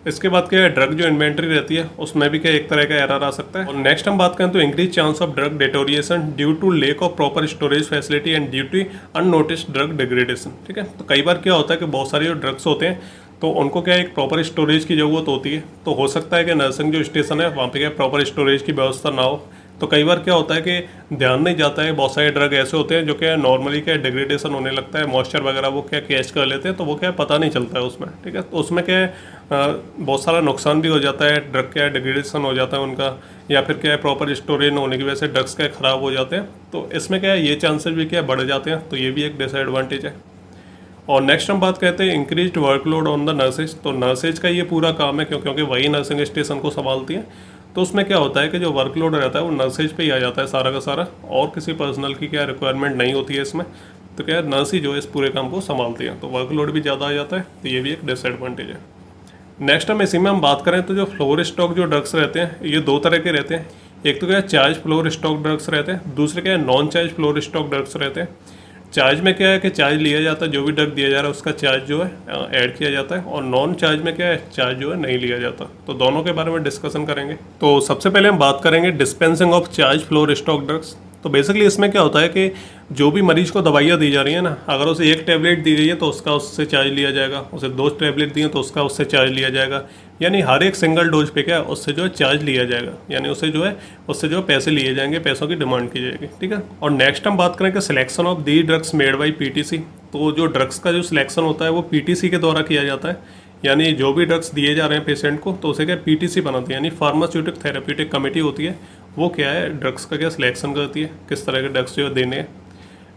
इसके बाद क्या है ड्रग जो इन्वेंट्री रहती है उसमें भी क्या एक तरह का एरर आ सकता है। और नेक्स्ट हम बात करें तो increase chance of drug deterioration due to lack of proper storage facility and due to unnoticed drug degradation. ठीक है, तो कई बार क्या होता है कि बहुत सारे जो ड्रग्स होते हैं तो उनको क्या एक प्रॉपर स्टोरेज की ज़रूरत होती है। तो हो सकता है कि नर्सिंग जो स्टेशन है वहाँ पे क्या प्रॉपर स्टोरेज की व्यवस्था ना हो, तो कई बार क्या होता है कि ध्यान नहीं जाता है, बहुत सारे ड्रग ऐसे होते हैं जो क्या नॉर्मली क्या डिग्रेडेशन होने लगता है, मॉइस्चर वगैरह वो क्या कैच कर लेते हैं, तो वो क्या पता नहीं चलता है उसमें, ठीक है। तो उसमें क्या है बहुत सारा नुकसान भी हो जाता है, ड्रग क्या डिग्रेडेशन हो जाता है उनका, या फिर क्या है प्रॉपर स्टोरेज न होने की वजह से ड्रग्स क्या ख़राब हो जाते हैं। तो इसमें क्या है ये चांसेस भी क्या बढ़ जाते हैं, तो ये भी एक डिसएडवांटेज है। और नेक्स्ट हम बात करते हैं increased workload on the nurses. तो नर्सेज का ये पूरा काम है क्योंकि वही नर्सिंग स्टेशन को संभालती हैं। तो उसमें क्या होता है कि जो वर्कलोड रहता है वो नर्सेज पे ही आ जाता है सारा का सारा, और किसी पर्सनल की क्या रिक्वायरमेंट नहीं होती है इसमें। तो क्या है नर्स ही जो है इस पूरे काम को संभालती है, तो वर्कलोड भी ज़्यादा आ जाता है, तो ये भी एक डिसएडवांटेज है। नेक्स्ट इसी में हम बात करें तो जो फ्लोर स्टॉक जो ड्रग्स रहते हैं ये दो तरह के रहते हैं। एक तो क्या है चार्ज फ्लोर स्टॉक ड्रग्स रहते हैं, दूसरे क्या है non charge floor stock drugs रहते हैं। चार्ज में क्या है कि चार्ज लिया जाता है, जो भी ड्रग दिया जा रहा है उसका चार्ज जो है ऐड किया जाता है, और नॉन चार्ज में क्या है चार्ज जो है नहीं लिया जाता। तो दोनों के बारे में डिस्कशन करेंगे। तो सबसे पहले हम बात करेंगे dispensing of charge floor stock drugs. तो बेसिकली इसमें क्या होता है कि जो भी मरीज को दवाइयाँ दी जा रही है ना, अगर उसे एक टैबलेट दी गई है तो उसका उससे चार्ज लिया जाएगा, उसे 2 टैबलेट दी है तो उसका उससे चार्ज लिया जाएगा, यानी हर एक सिंगल डोज पे क्या है उससे जो है चार्ज लिया जाएगा, यानी उसे जो है उससे जो पैसे लिए जाएंगे, पैसों की डिमांड की जाएगी, ठीक है। और नेक्स्ट हम बात करेंगे selection of the drugs made by PTC. तो जो ड्रग्स का जो सिलेक्शन होता है वो पीटीसी के द्वारा किया जाता है, यानी जो भी ड्रग्स दिए जा रहे हैं पेशेंट को तो उसे क्या पीटीसी बनाती है, यानी फार्मास्यूटिक थेरेप्यूटिक कमेटी होती है, वो क्या है ड्रग्स का क्या सिलेक्शन करती है, किस तरह के ड्रग्स जो है देने हैं।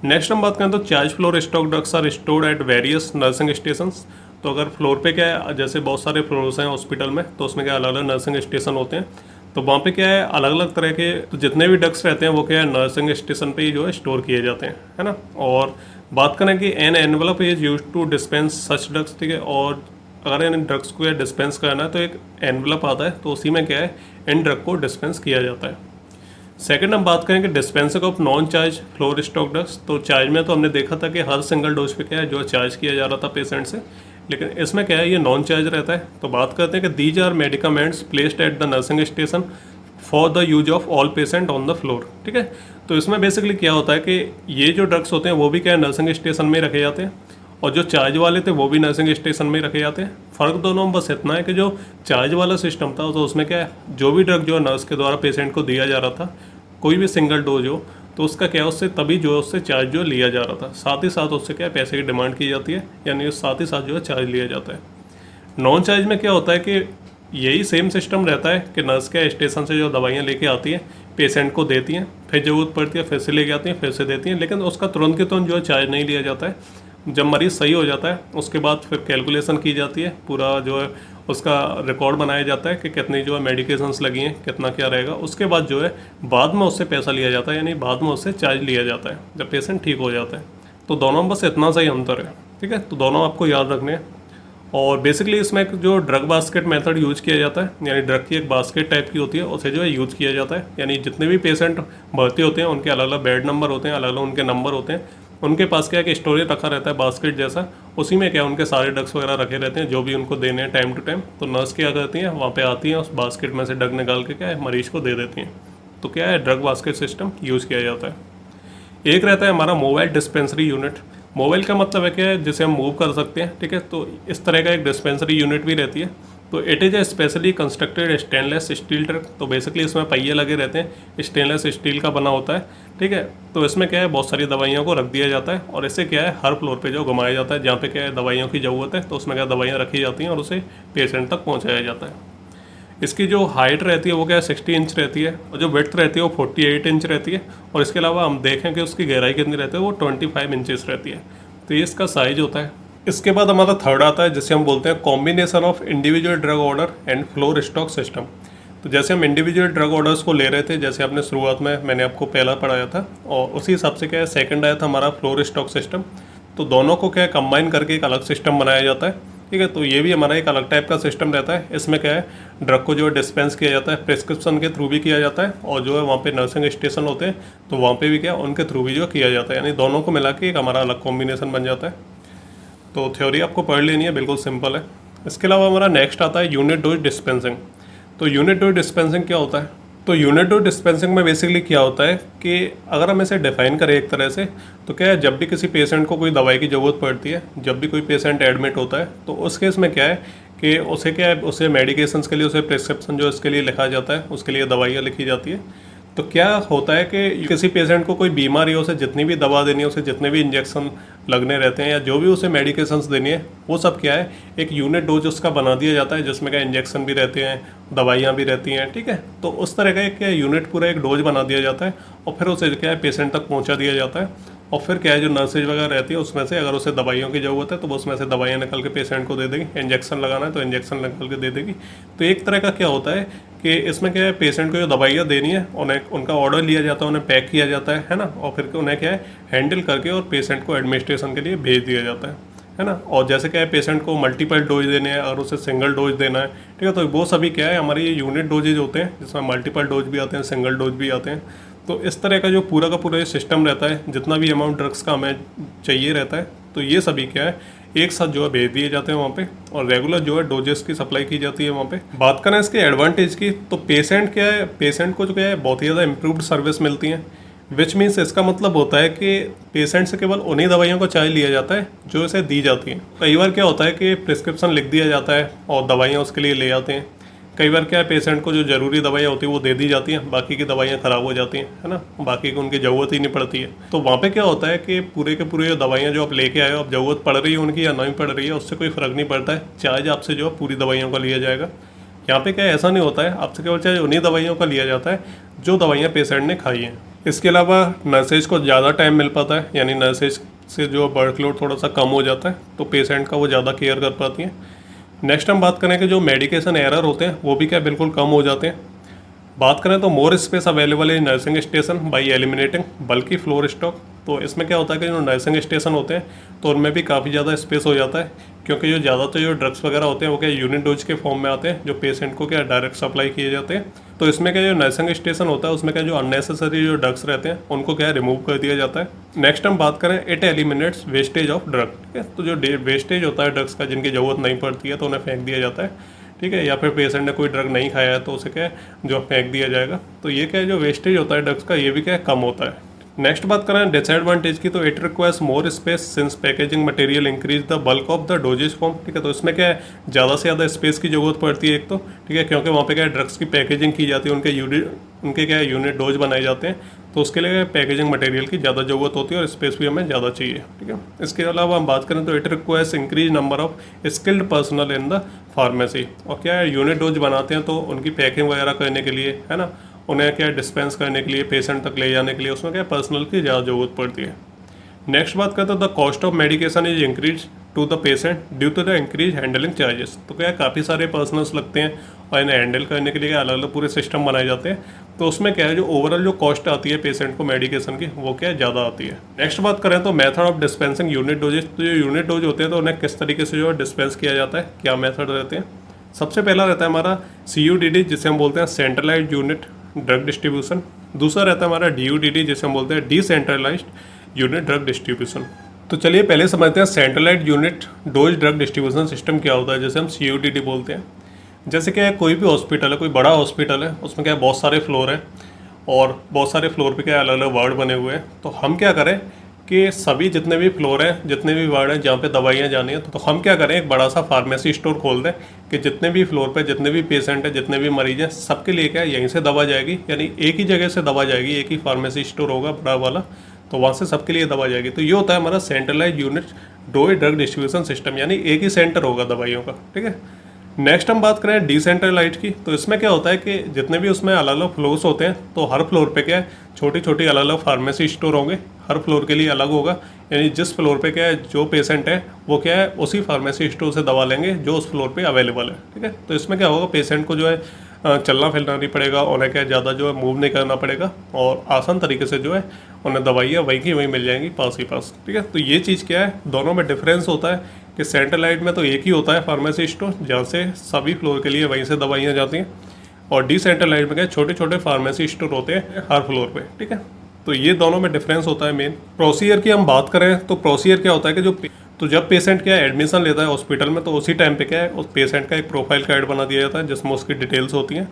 नेक्स्ट हम बात करें तो charge floor stock drugs are stored at various nursing stations. तो अगर फ्लोर पे क्या है जैसे बहुत सारे फ्लोर्स हैं हॉस्पिटल में, तो उसमें क्या अलग अलग नर्सिंग स्टेशन होते हैं, तो वहाँ पे क्या है अलग अलग तरह के तो जितने भी ड्रग्स रहते हैं वो क्या है नर्सिंग स्टेशन पे ही जो है स्टोर किए जाते हैं, है ना। और बात करें कि an envelope is use to dispense such drugs, ठीक है। और अगर इन ड्रग्स को डिस्पेंस करना है तो एक एनवलप आता है, तो उसी में क्या है इन ड्रग को डिस्पेंस किया जाता है। सेकंड हम बात करेंगे dispensing of non charge floor stock drugs. तो चार्ज में तो हमने देखा था कि हर सिंगल डोज पे क्या है जो चार्ज किया जा रहा था पेशेंट से, लेकिन इसमें क्या है ये नॉन चार्ज रहता है। तो बात करते हैं कि these are medicaments placed at the nursing station for the use of all patient on the floor, ठीक है। तो इसमें बेसिकली क्या होता है कि ये जो ड्रग्स होते हैं वो भी क्या है नर्सिंग स्टेशन में रखे जाते हैं, और जो चार्ज वाले थे वो भी नर्सिंग स्टेशन में रखे जाते हैं। फ़र्क दोनों में बस इतना है कि जो चार्ज वाला सिस्टम था तो उसमें क्या है जो भी ड्रग जो नर्स के द्वारा पेशेंट को दिया जा रहा था, कोई भी सिंगल डोज हो, तो उसका क्या उससे तभी जो है उससे चार्ज जो लिया जा रहा था, साथ ही साथ उससे क्या पैसे की डिमांड की जाती है, यानी साथ ही साथ जो है चार्ज लिया जाता है। नॉन चार्ज में क्या होता है कि यही सेम सिस्टम रहता है कि नर्स क्या स्टेशन से जो दवाइयाँ लेके आती हैं पेशेंट को देती हैं, फिर ज़रूरत पड़ती है फिर से लेके आती हैं, फिर से देती हैं, लेकिन उसका तुरंत के तुरंत जो है चार्ज नहीं लिया जाता है। जब मरीज़ सही हो जाता है उसके बाद फिर कैलकुलेशन की जाती है, पूरा जो है उसका रिकॉर्ड बनाया जाता है कि कितनी जो है मेडिकेशंस लगी हैं, कितना क्या रहेगा, उसके बाद जो है बाद में उससे पैसा लिया जाता है, यानी बाद में उससे चार्ज लिया जाता है जब पेशेंट ठीक हो जाता है। तो दोनों में बस इतना सा ही अंतर है, ठीक है। तो दोनों आपको याद रखने हैं। और बेसिकली इसमें एक जो ड्रग बास्केट मेथड यूज किया जाता है, यानी ड्रग की एक बास्केट टाइप की होती है, उसे जो है यूज़ किया जाता है, यानी जितने भी पेशेंट भर्ती होते हैं उनके अलग अलग बेड नंबर होते हैं, अलग अलग उनके नंबर होते हैं, उनके पास क्या है कि स्टोरेज रखा रहता है बास्केट जैसा, उसी में क्या उनके सारे ड्रग्स वगैरह रखे रहते हैं जो भी उनको देने हैं टाइम टू टाइम। तो नर्स क्या करती हैं वहाँ पे आती हैं उस बास्केट में से ड्रग निकाल के क्या है मरीज को दे देती हैं। तो क्या है ड्रग बास्केट सिस्टम यूज़ किया जाता है। एक रहता है हमारा मोबाइल डिस्पेंसरी यूनिट। मोबाइल का मतलब है क्या जिसे हम मूव कर सकते हैं, ठीक है। तो इस तरह का एक डिस्पेंसरी यूनिट भी रहती है। तो it is a specially constructed stainless steel truck. तो बेसिकली इसमें पहिए लगे रहते हैं, स्टेनलेस स्टील का बना होता है, ठीक है। तो इसमें क्या है बहुत सारी दवाइयों को रख दिया जाता है, और इससे क्या है हर फ्लोर पे जो घुमाया जाता है जहाँ पे क्या है दवाइयों की ज़रूरत है, तो उसमें क्या दवाइयाँ रखी जाती हैं और उसे पेशेंट तक पहुँचाया जाता है। इसकी जो हाइट रहती है वो क्या है 60 इंच रहती है, और जो विड्थ रहती है वो 48 इंच रहती है, और इसके अलावा हम देखें कि उसकी गहराई कितनी रहती है वो 25 इंचेस रहती है। तो ये इसका साइज होता है। इसके बाद हमारा थर्ड आता है जिसे हम बोलते हैं combination of individual drug order and floor stock system. तो जैसे हम इंडिविजुअल ड्रग ऑर्डर्स को ले रहे थे, जैसे आपने शुरुआत में मैंने आपको पहला पढ़ाया था, और उसी हिसाब से क्या है सेकंड आया था हमारा फ्लोर स्टॉक सिस्टम। तो दोनों को क्या है कंबाइन करके एक अलग सिस्टम बनाया जाता है, ठीक है। तो ये भी हमारा एक अलग टाइप का सिस्टम रहता है। इसमें क्या है ड्रग को जो है डिस्पेंस किया जाता है, प्रिस्क्रिप्शन के थ्रू भी किया जाता है, और जो है वहाँ पे नर्सिंग स्टेशन होते हैं तो वहाँ पे भी क्या उनके थ्रू भी जो किया जाता है, यानी दोनों को मिला के एक हमारा अलग कॉम्बिनेशन बन जाता है। तो थ्योरी आपको पढ़ लेनी है, बिल्कुल सिंपल है। इसके अलावा हमारा नेक्स्ट आता है यूनिट डोज डिस्पेंसिंग। तो यूनिट डोज डिस्पेंसिंग क्या होता है? तो यूनिट डोज डिस्पेंसिंग में बेसिकली क्या होता है कि अगर हम इसे डिफाइन करें एक तरह से, तो क्या है जब भी किसी पेशेंट को कोई दवाई की ज़रूरत पड़ती है, जब भी कोई पेशेंट एडमिट होता है, तो उस केस में क्या है कि उसे क्या है उसे मेडिकेशंस के लिए उसे प्रिस्क्रिप्शन जो इसके लिए लिखा जाता है, उसके लिए दवाइयाँ लिखी जाती है। तो क्या होता है कि किसी पेशेंट को कोई बीमारी हो, उसे जितनी भी दवा देनी है, उसे जितने भी इंजेक्शन लगने रहते हैं या जो भी उसे मेडिकेशंस देनी है, वो सब क्या है एक यूनिट डोज उसका बना दिया जाता है, जिसमें क्या इंजेक्शन भी रहते हैं, दवाइयाँ भी रहती हैं, ठीक है। तो उस तरह का एक यूनिट पूरा एक डोज बना दिया जाता है और फिर उसे क्या है पेशेंट तक पहुँचा दिया जाता है। और फिर क्या है जो नर्सेज वगैरह रहती है उसमें से अगर उसे दवाइयों की ज़रूरत है तो वो उसमें से दवाइयाँ निकल के पेशेंट को दे देगी, इंजेक्शन लगाना है तो इंजेक्शन निकल के दे देगी। तो एक तरह का क्या होता है कि इसमें क्या है पेशेंट को जो दवाइयाँ देनी है उन्हें उनका ऑर्डर लिया जाता है, उन्हें पैक किया जाता है ना, और फिर उन्हें क्या है हैंडल करके और पेशेंट को एडमिनिस्ट्रेशन के लिए भेज दिया जाता है ना। और जैसे क्या है पेशेंट को मल्टीपल डोज देने हैं और उसे सिंगल डोज देना है, ठीक है, तो वो सभी क्या है हमारे ये यूनिट डोजेज होते हैं, जिसमें मल्टीपल डोज भी आते हैं, सिंगल डोज भी आते हैं। तो इस तरह का जो पूरा का पूरा ये सिस्टम रहता है, जितना भी अमाउंट ड्रग्स का हमें चाहिए रहता है, तो ये सभी क्या है एक साथ जो है भेज दिए जाते हैं वहाँ पे और रेगुलर जो है डोजेस की सप्लाई की जाती है वहाँ पे। बात करें इसके एडवांटेज की, तो पेशेंट क्या है, पेशेंट को जो क्या है बहुत ही ज़्यादा इम्प्रूव्ड सर्विस मिलती है, विच मीन्स इसका मतलब होता है कि पेशेंट से केवल उन्हीं दवाइयों को चार्ज लिया जाता है जो इसे दी जाती हैं। कई बार क्या होता है कि प्रिस्क्रिप्शन लिख दिया जाता है और दवाइयाँ उसके लिए ले आते हैं। कई बार क्या है पेशेंट को जो ज़रूरी दवाइयाँ होती है वो दे दी जाती हैं, बाकी की दवाइयाँ ख़राब हो जाती हैं, है ना, बाकी की उनकी ज़रूरत ही नहीं पड़ती है। तो वहाँ पे क्या होता है कि पूरे के पूरे जो दवाइयाँ जो आप लेके आए हो, अब ज़रूरत पड़ रही है उनकी या नहीं पड़ रही है उससे कोई फ़र्क नहीं पड़ता है, चार्ज आपसे जो है पूरी दवाइयों का लिया जाएगा। यहाँ पे क्या ऐसा नहीं होता है, आपसे केवल चार्ज उन्हीं दवाइयों का लिया जाता है जो दवाइयाँ पेशेंट ने खाई हैं। इसके अलावा नर्सेज को ज़्यादा टाइम मिल पाता है, यानी नर्सेज से जो वर्कलोड थोड़ा सा कम हो जाता है, तो पेशेंट का वो ज़्यादा केयर कर पाती हैं। नेक्स्ट हम बात करें कि जो मेडिकेशन एरर होते हैं वो भी क्या बिल्कुल कम हो जाते हैं। बात करें तो more space available in nursing station by eliminating बल्कि फ्लोर स्टॉक। तो इसमें क्या होता है कि जो नर्सिंग स्टेशन होते हैं तो उनमें भी काफ़ी ज़्यादा स्पेस हो जाता है, क्योंकि जो ज़्यादातर जो ड्रग्स वगैरह होते हैं वो क्या यूनिट डोज के फॉर्म में आते हैं जो पेशेंट को क्या डायरेक्ट सप्लाई किए जाते हैं। तो इसमें क्या जो नर्सिंग स्टेशन होता है उसमें क्या जो अननेसेसरी जो ड्रग्स रहते हैं उनको क्या रिमूव कर दिया जाता है। नेक्स्ट हम बात करें it eliminates wastage of drug, ठीक है। तो जो वेस्टेज होता है ड्रग्स का जिनकी ज़रूरत नहीं पड़ती है तो उन्हें फेंक दिया जाता है, ठीक है, या फिर पेशेंट ने कोई ड्रग नहीं खाया है तो उसे क्या है जो फेंक दिया जाएगा। तो ये क्या है जो वेस्टेज होता है ड्रग्स का ये भी क्या है कम होता है। नेक्स्ट बात करें डिसएडवांटेज की, तो it requires more space since packaging material increase the bulk of the doses form, ठीक है। तो इसमें क्या है ज़्यादा से ज़्यादा स्पेस की ज़रूरत पड़ती है एक तो, ठीक है, क्योंकि वहाँ पे क्या है ड्रग्स की पैकेजिंग की जाती है, उनके क्या है यूनिट डोज बनाए जाते हैं, तो उसके लिए पैकेजिंग मटेरियल की ज़्यादा ज़रूरत होती है और स्पेस भी हमें ज़्यादा चाहिए, ठीक है। इसके अलावा हम बात करें तो it requires increase number of skilled personal in the pharmacy. और क्या है यूनिट डोज बनाते हैं तो उनकी पैकिंग वगैरह करने के लिए, है ना, उन्हें क्या डिस्पेंस करने के लिए पेशेंट तक ले जाने के लिए उसमें क्या पर्सनल की ज़्यादा ज़रूरत पड़ती है। नेक्स्ट बात करते हैं the cost of medication is increase to the patient due to the increase handling charges. तो क्या काफ़ी सारे पर्सनल्स लगते हैं और इन्हें हैंडल करने के लिए अलग अलग पूरे सिस्टम बनाए जाते हैं, तो उसमें क्या है जो ओवरऑल जो कॉस्ट आती है पेशेंट को मेडिकेशन की वो क्या है ज़्यादा आती है। नेक्स्ट बात करें तो method of dispensing unit doses. तो जो यूनिट डोज होते हैं तो उन्हें किस तरीके से जो है डिस्पेंस किया जाता है, क्या मेथड रहते हैं। सबसे पहला रहता है हमारा CUDD जिसे हम बोलते हैं सेंट्रलाइज्ड यूनिट ड्रग डिस्ट्रीब्यूशन। दूसरा रहता है हमारा DUDD जिसे हम बोलते हैं डिसेंट्रलाइज्ड यूनिट ड्रग डिस्ट्रीब्यूशन। तो चलिए पहले समझते हैं centralised unit dose drug distribution system क्या होता है, जैसे हम CUDD बोलते हैं। जैसे क्या है कोई भी हॉस्पिटल है, कोई बड़ा हॉस्पिटल है, उसमें क्या है बहुत सारे फ्लोर हैं और बहुत सारे फ्लोर पे क्या अलग अलग वार्ड बने हुए हैं। तो हम क्या करें कि सभी जितने भी फ्लोर हैं, जितने भी वार्ड हैं जहाँ पे दवाइयाँ जानी है, तो हम क्या करें एक बड़ा सा फार्मेसी स्टोर खोल दें कि जितने भी फ्लोर पे जितने भी पेशेंट हैं, जितने भी मरीज हैं, सबके लिए क्या यहीं से दवा जाएगी, यानी एक ही जगह से दवा जाएगी, एक ही फार्मेसी स्टोर होगा बड़ा वाला, तो वहाँ से सबके लिए दवा जाएगी। तो ये होता है हमारा centralise unit dose drug distribution system, यानी एक ही सेंटर होगा दवाइयों का, ठीक है। नेक्स्ट हम बात करें डिसेंट्रलाइज की, तो इसमें क्या होता है कि जितने भी उसमें अलग अलग फ्लोर्स होते हैं तो हर फ्लोर पे क्या है छोटी छोटी अलग अलग फार्मेसी स्टोर होंगे, हर फ्लोर के लिए अलग होगा, यानी जिस फ्लोर पे क्या है जो पेशेंट है वो क्या है उसी फार्मेसी स्टोर से दवा लेंगे जो उस फ्लोर पे अवेलेबल है, ठीक है। तो इसमें क्या होगा पेशेंट को जो है चलना फिरना नहीं पड़ेगा, उन्हें क्या ज़्यादा जो है मूव नहीं करना पड़ेगा और आसान तरीके से जो है उन्हें दवाइयाँ वहीं की वहीं मिल जाएंगी पास ही पास, ठीक है। तो ये चीज़ क्या है दोनों में डिफरेंस होता है कि सेंट्रलाइज में तो एक ही होता है फार्मेसी स्टोर जहाँ से सभी फ्लोर के लिए वहीं से दवाइयाँ जाती हैं, और डिसेंट्रलाइज में क्या छोटे छोटे फार्मेसी स्टोर होते हैं हर फ्लोर पे, ठीक है। तो ये दोनों में डिफरेंस होता है मेन। प्रोसीजर की हम बात करें तो प्रोसीजर क्या होता है कि तो जब पेशेंट क्या एडमिशन लेता है हॉस्पिटल में तो उसी टाइम पे क्या है उस पेशेंट का एक प्रोफाइल कार्ड बना दिया जाता है जिसमें उसकी डिटेल्स होती हैं।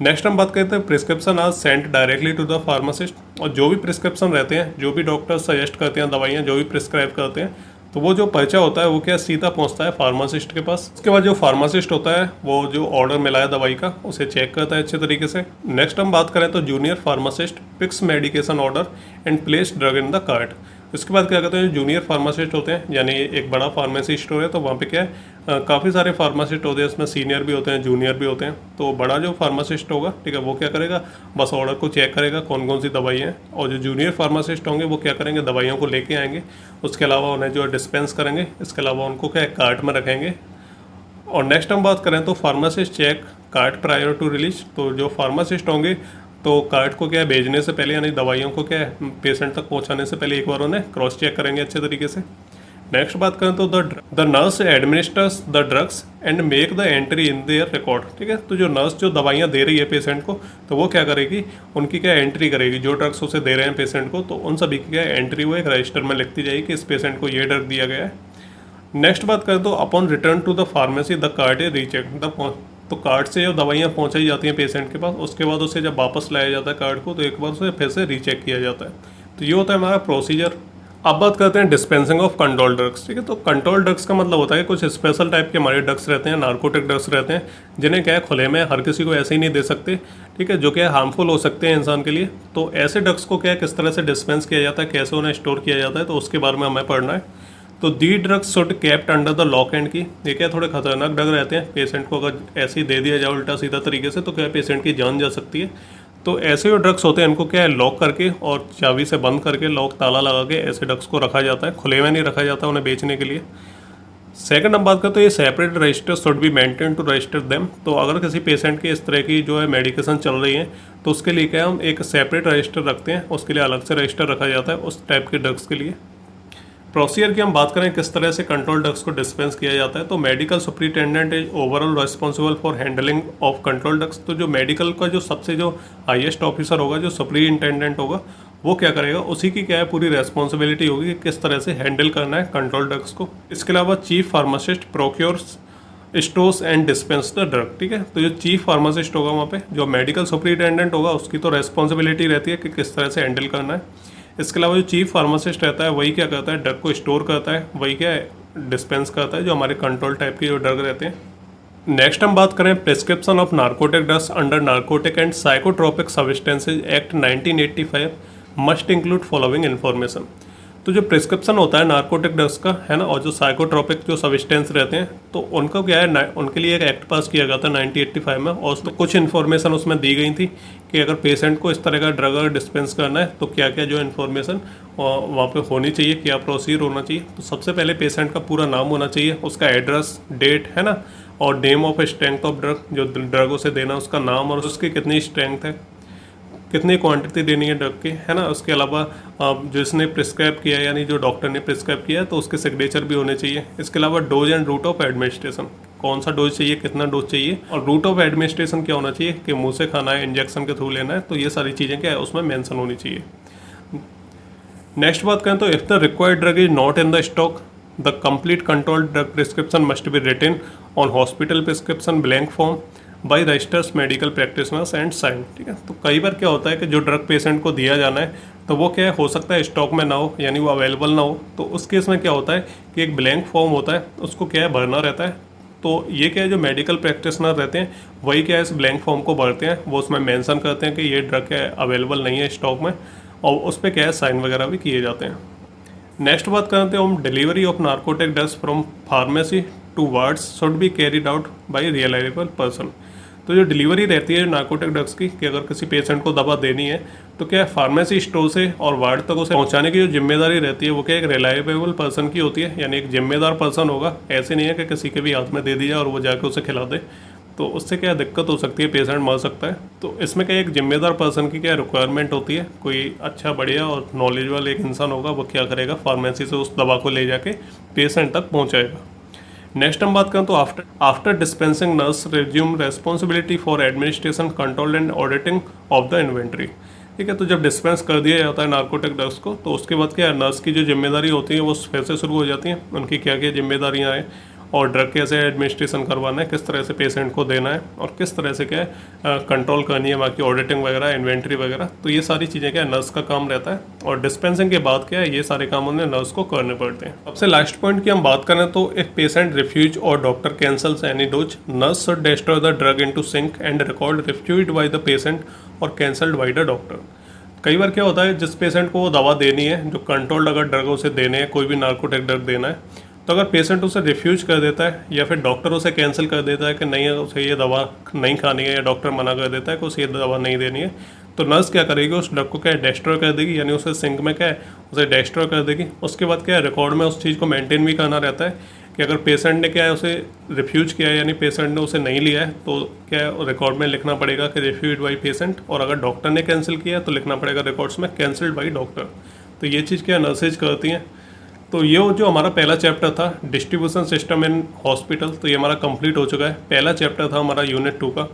नेक्स्ट हम बात करते हैं prescription are sent directly to the pharmacist, और जो भी प्रिस्क्रिप्शन रहते हैं, जो भी डॉक्टर सजेस्ट करते हैं दवाइयाँ जो भी प्रिस्क्राइब करते हैं, तो वो जो पर्चा होता है वो क्या सीधा पहुंचता है फार्मासिस्ट के पास। उसके बाद जो फार्मासिस्ट होता है वो जो ऑर्डर मिला है दवाई का उसे चेक करता है अच्छे तरीके से। नेक्स्ट हम बात करें तो junior pharmacist picks medication order and place drug in the cart. इसके बाद क्या कहते हैं, जो जूनियर फार्मासिस्ट होते हैं, यानी एक बड़ा फार्मेसी स्टोर है तो वहाँ पे क्या है काफ़ी सारे फार्मासिस्ट होते हैं, इसमें सीनियर भी होते हैं जूनियर भी होते हैं। तो बड़ा जो फार्मासिस्ट होगा, ठीक है, वो क्या करेगा, बस ऑर्डर को चेक करेगा कौन कौन सी दवाई हैं, और जो जूनियर फार्मासिस्ट होंगे वो क्या करेंगे, दवाइयों को लेके आएंगे, उसके अलावा उन्हें जो डिस्पेंस करेंगे, इसके अलावा उनको क्या कार्ट में रखेंगे। और नेक्स्ट हम बात करें तो pharmacist check cart prior to release. तो जो फार्मासिस्ट होंगे तो कार्ट को क्या है भेजने से पहले, यानी दवाइयों को क्या है पेशेंट तक पहुंचाने से पहले एक बार उन्हें क्रॉस चेक करेंगे अच्छे तरीके से। नेक्स्ट बात करें तो the nurse administers the drugs and make the entry in their record. ठीक है, तो जो नर्स जो दवाइयाँ दे रही है पेशेंट को, तो वो क्या करेगी, उनकी क्या एंट्री करेगी, जो ड्रग्स उसे दे रहे हैं पेशेंट को, तो उन सभी की क्या एंट्री वो एक रजिस्टर में लिखती जाएगी कि इस पेशेंट को ये ड्रग दिया गया है। नेक्स्ट बात करें तो upon return to the pharmacy the card is recheck. तो कार्ड से जब दवाइयाँ पहुँचाई जाती हैं पेशेंट के पास, उसके बाद उसे जब वापस लाया जाता है कार्ड को, तो एक बार उसे फिर से रीचेक किया जाता है। तो ये होता है हमारा प्रोसीजर। अब बात करते हैं डिस्पेंसिंग ऑफ कंट्रोल ड्रग्स। ठीक है, तो कंट्रोल ड्रग्स का मतलब होता है कुछ स्पेशल टाइप के हमारे ड्रग्स रहते हैं, नार्कोटिक ड्रग्स रहते हैं, जिन्हें क्या है खुले में हर किसी को ऐसे ही नहीं दे सकते। ठीक है, जो क्या हार्मफुल हो सकते हैं इंसान के लिए। तो ऐसे ड्रग्स को क्या किस तरह से डिस्पेंस किया जाता है, कैसे उन्हें स्टोर किया जाता है, तो उसके बारे में हमें पढ़ना है। तो दी drugs should kept under the lock and की। ये क्या थोड़े खतरनाक ड्रग रहते हैं, पेशेंट को अगर ऐसे ही दे दिया जाए उल्टा सीधा तरीके से तो क्या पेशेंट की जान जा सकती है। तो ऐसे जो ड्रग्स होते हैं इनको क्या है लॉक करके और चाबी से बंद करके लॉक ताला लगा के ऐसे ड्रग्स को रखा जाता है, खुले में नहीं रखा जाता उन्हें बेचने के लिए। सेकंड हम बात करें तो ये separate register should be maintain to register them. तो अगर किसी पेशेंट की इस तरह की जो है मेडिकेशन चल रही है तो उसके लिए क्या हम एक सेपरेट रजिस्टर रखते हैं, उसके लिए अलग से रजिस्टर रखा जाता है उस टाइप के ड्रग्स के लिए। प्रोसीजर की हम बात करें किस तरह से कंट्रोल ड्रग्स को डिस्पेंस किया जाता है, तो medical superintendent is overall responsible for handling of control drugs. तो जो मेडिकल का जो सबसे जो हाईएस्ट ऑफिसर होगा, जो सुपरिटेंडेंट होगा, वो क्या करेगा, उसी की क्या है पूरी रेस्पॉन्सिबिलिटी होगी कि किस तरह से हैंडल करना है कंट्रोल ड्रग्स को। इसके अलावा chief pharmacist procures stores and dispense the drug. ठीक है, तो जो चीफ फार्मासिस्ट होगा वहाँ पे जो मेडिकल सुपरिटेंडेंट होगा उसकी तो रेस्पॉन्सिबिलिटी रहती है कि किस तरह से हैंडल करना है। इसके अलावा जो चीफ फार्मासिस्ट रहता है वही क्या करता है, ड्रग को स्टोर करता है, वही क्या है डिस्पेंस करता है जो हमारे कंट्रोल टाइप के जो ड्रग रहते हैं। नेक्स्ट हम बात करें prescription of narcotic drugs under narcotic and psychotropic substances act 1985 must include following information. तो जो प्रिस्क्रिप्शन होता है नार्कोटिक ड्रग्स का है ना, और जो साइकोट्रोपिक जो सब्सटेंस रहते हैं तो उनका क्या है उनके लिए एक एक्ट पास किया गया था 1985 में, और उसमें कुछ इन्फॉर्मेशन उसमें दी गई थी कि अगर पेशेंट को इस तरह का ड्रग अगर डिस्पेंस करना है तो क्या क्या जो इन्फॉर्मेशन वहाँ पे होनी चाहिए, क्या प्रोसीजर होना चाहिए। तो सबसे पहले पेशेंट का पूरा नाम होना चाहिए, उसका एड्रेस, डेट है ना, और name of strength of drug, जो ड्रग उसे देना उसका नाम और उसकी कितनी स्ट्रेंथ है, कितनी क्वांटिटी देनी है ड्रग की, है ना। उसके अलावा जिसने प्रिस्क्राइब किया है यानी जो डॉक्टर ने प्रिस्क्राइब किया है तो उसके सिग्नेचर भी होने चाहिए। इसके अलावा dose and route of administration, कौन सा डोज चाहिए, कितना डोज चाहिए, और रूट ऑफ एडमिनिस्ट्रेशन क्या होना चाहिए कि मुंह से खाना है, इंजेक्शन के थ्रू लेना है, तो ये सारी चीज़ें क्या है उसमें मेंशन होनी चाहिए। नेक्स्ट बात करें तो if the required drug is not in the stock the complete control drug prescription must be written on hospital prescription blank form by registers medical practitioners and sign. ठीक है, तो कई बार क्या होता है कि जो ड्रग पेशेंट को दिया जाना है तो वो क्या हो सकता है स्टॉक में ना हो, यानी वो अवेलेबल ना हो। तो उस केस में क्या होता है कि एक ब्लैंक फॉर्म होता है, उसको क्या है भरना रहता है। तो ये क्या है जो मेडिकल प्रैक्टिशनर रहते हैं वही क्या है इस ब्लैंक फॉर्म को भरते हैं, वो उसमें मेंशन करते हैं कि ये ड्रग क्या है अवेलेबल नहीं है स्टॉक में, और उस पर क्या है साइन वगैरह भी किए जाते हैं। नेक्स्ट बात करते हैं हम delivery of narcotic drugs from pharmacy to wards should be carried out by realisable person. तो जो डिलीवरी रहती है नार्कोटिक ड्रग्स की कि अगर किसी पेशेंट को दवा देनी है तो क्या फार्मेसी स्टोर से और वार्ड तक उसे पहुंचाने की जो जिम्मेदारी रहती है वो क्या एक रिलायबल पर्सन की होती है, यानी एक जिम्मेदार पर्सन होगा। ऐसे नहीं है कि किसी के भी हाथ में दे दिया और वो जाके उसे खिला दे, तो उससे क्या दिक्कत हो सकती है, पेशेंट मर सकता है। तो इसमें क्या एक जिम्मेदार पर्सन की क्या रिक्वायरमेंट होती है, कोई अच्छा बढ़िया और नॉलेजबल एक इंसान होगा, वो क्या करेगा फार्मेसी से उस दवा को ले जाके पेशेंट तक पहुँचाएगा। नेक्स्ट हम बात करें तो after dispensing nurse resume responsibility for administration control and auditing of the inventory. ठीक है, तो जब डिस्पेंस कर दिया जाता है नार्कोटिक ड्रग्स को तो उसके बाद क्या नर्स की जो जिम्मेदारी होती है वो फिर से शुरू हो जाती है, उनकी क्या क्या जिम्मेदारियाँ हैं और ड्रग कैसे एडमिनिस्ट्रेशन करवाना है, किस तरह से पेशेंट को देना है और किस तरह से क्या है कंट्रोल करनी है बाकी ऑडिटिंग वगैरह, इन्वेंट्री वगैरह। तो ये सारी चीज़ें क्या है नर्स का काम रहता है और डिस्पेंसिंग के बाद क्या है ये सारे काम उन्हें नर्स को करने पड़ते हैं। सबसे लास्ट पॉइंट की हम बात करें तो एक पेशेंट रिफ्यूज और doctor cancels any dose, nurse should destroy the drug into sink and record refused by the patient और कैंसल्ड बाय द डॉक्टर। कई बार क्या होता है जिस पेशेंट को वो दवा देनी है, जो कंट्रोल्ड अगर ड्रग उसे देने हैं, कोई भी नार्कोटिक ड्रग देना है, तो अगर पेशेंट उसे रिफ्यूज कर देता है या फिर डॉक्टर उसे कैंसिल कर देता है कि नहीं उसे ये दवा नहीं खानी है, या डॉक्टर मना कर देता है कि उसे ये दवा नहीं देनी है, तो नर्स क्या करेगी उस ड्रग को क्या डिस्ट्रॉय कर देगी, यानी उसे सिंक में क्या है उसे डिस्ट्रॉय कर देगी। उसके बाद क्या है रिकॉर्ड में उस चीज़ को मेंटेन भी करना रहता है कि अगर पेशेंट ने क्या है उसे रिफ्यूज किया है यानी पेशेंट ने उसे नहीं लिया है तो क्या है रिकॉर्ड में लिखना पड़ेगा कि रिफ्यूज बाई पेशेंट, और अगर डॉक्टर ने कैंसिल किया है तो लिखना पड़ेगा रिकॉर्ड्स में कैंसिल्ड बाई डॉक्टर। तो ये चीज़ क्या नर्सेज करती हैं। तो ये जो हमारा पहला चैप्टर था डिस्ट्रीब्यूशन सिस्टम इन हॉस्पिटल, तो ये हमारा कंप्लीट हो चुका है। पहला चैप्टर था हमारा यूनिट 2 का।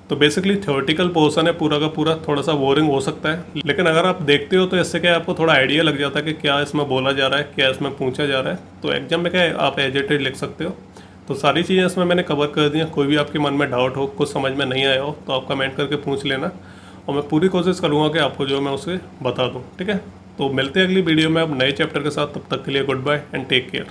तो बेसिकली थ्योरेटिकल पोर्शन है पूरा का पूरा, थोड़ा सा बोरिंग हो सकता है, लेकिन अगर आप देखते हो तो इससे क्या आपको थोड़ा आइडिया लग जाता है कि क्या इसमें बोला जा रहा है, क्या इसमें पूछा जा रहा है। तो एग्जाम में क्या है आप एज इट इज लिख सकते हो। तो सारी चीज़ें इसमें मैंने कवर कर दी हैं। कोई भी आपके मन में डाउट हो, कुछ समझ में नहीं आया हो तो आप कमेंट करके पूछ लेना और मैं पूरी कोशिश करूँगा कि आपको जो मैं उसे बता दूँ। ठीक है, तो मिलते हैं अगली वीडियो में अब नए चैप्टर के साथ। तब तक के लिए goodbye and take care.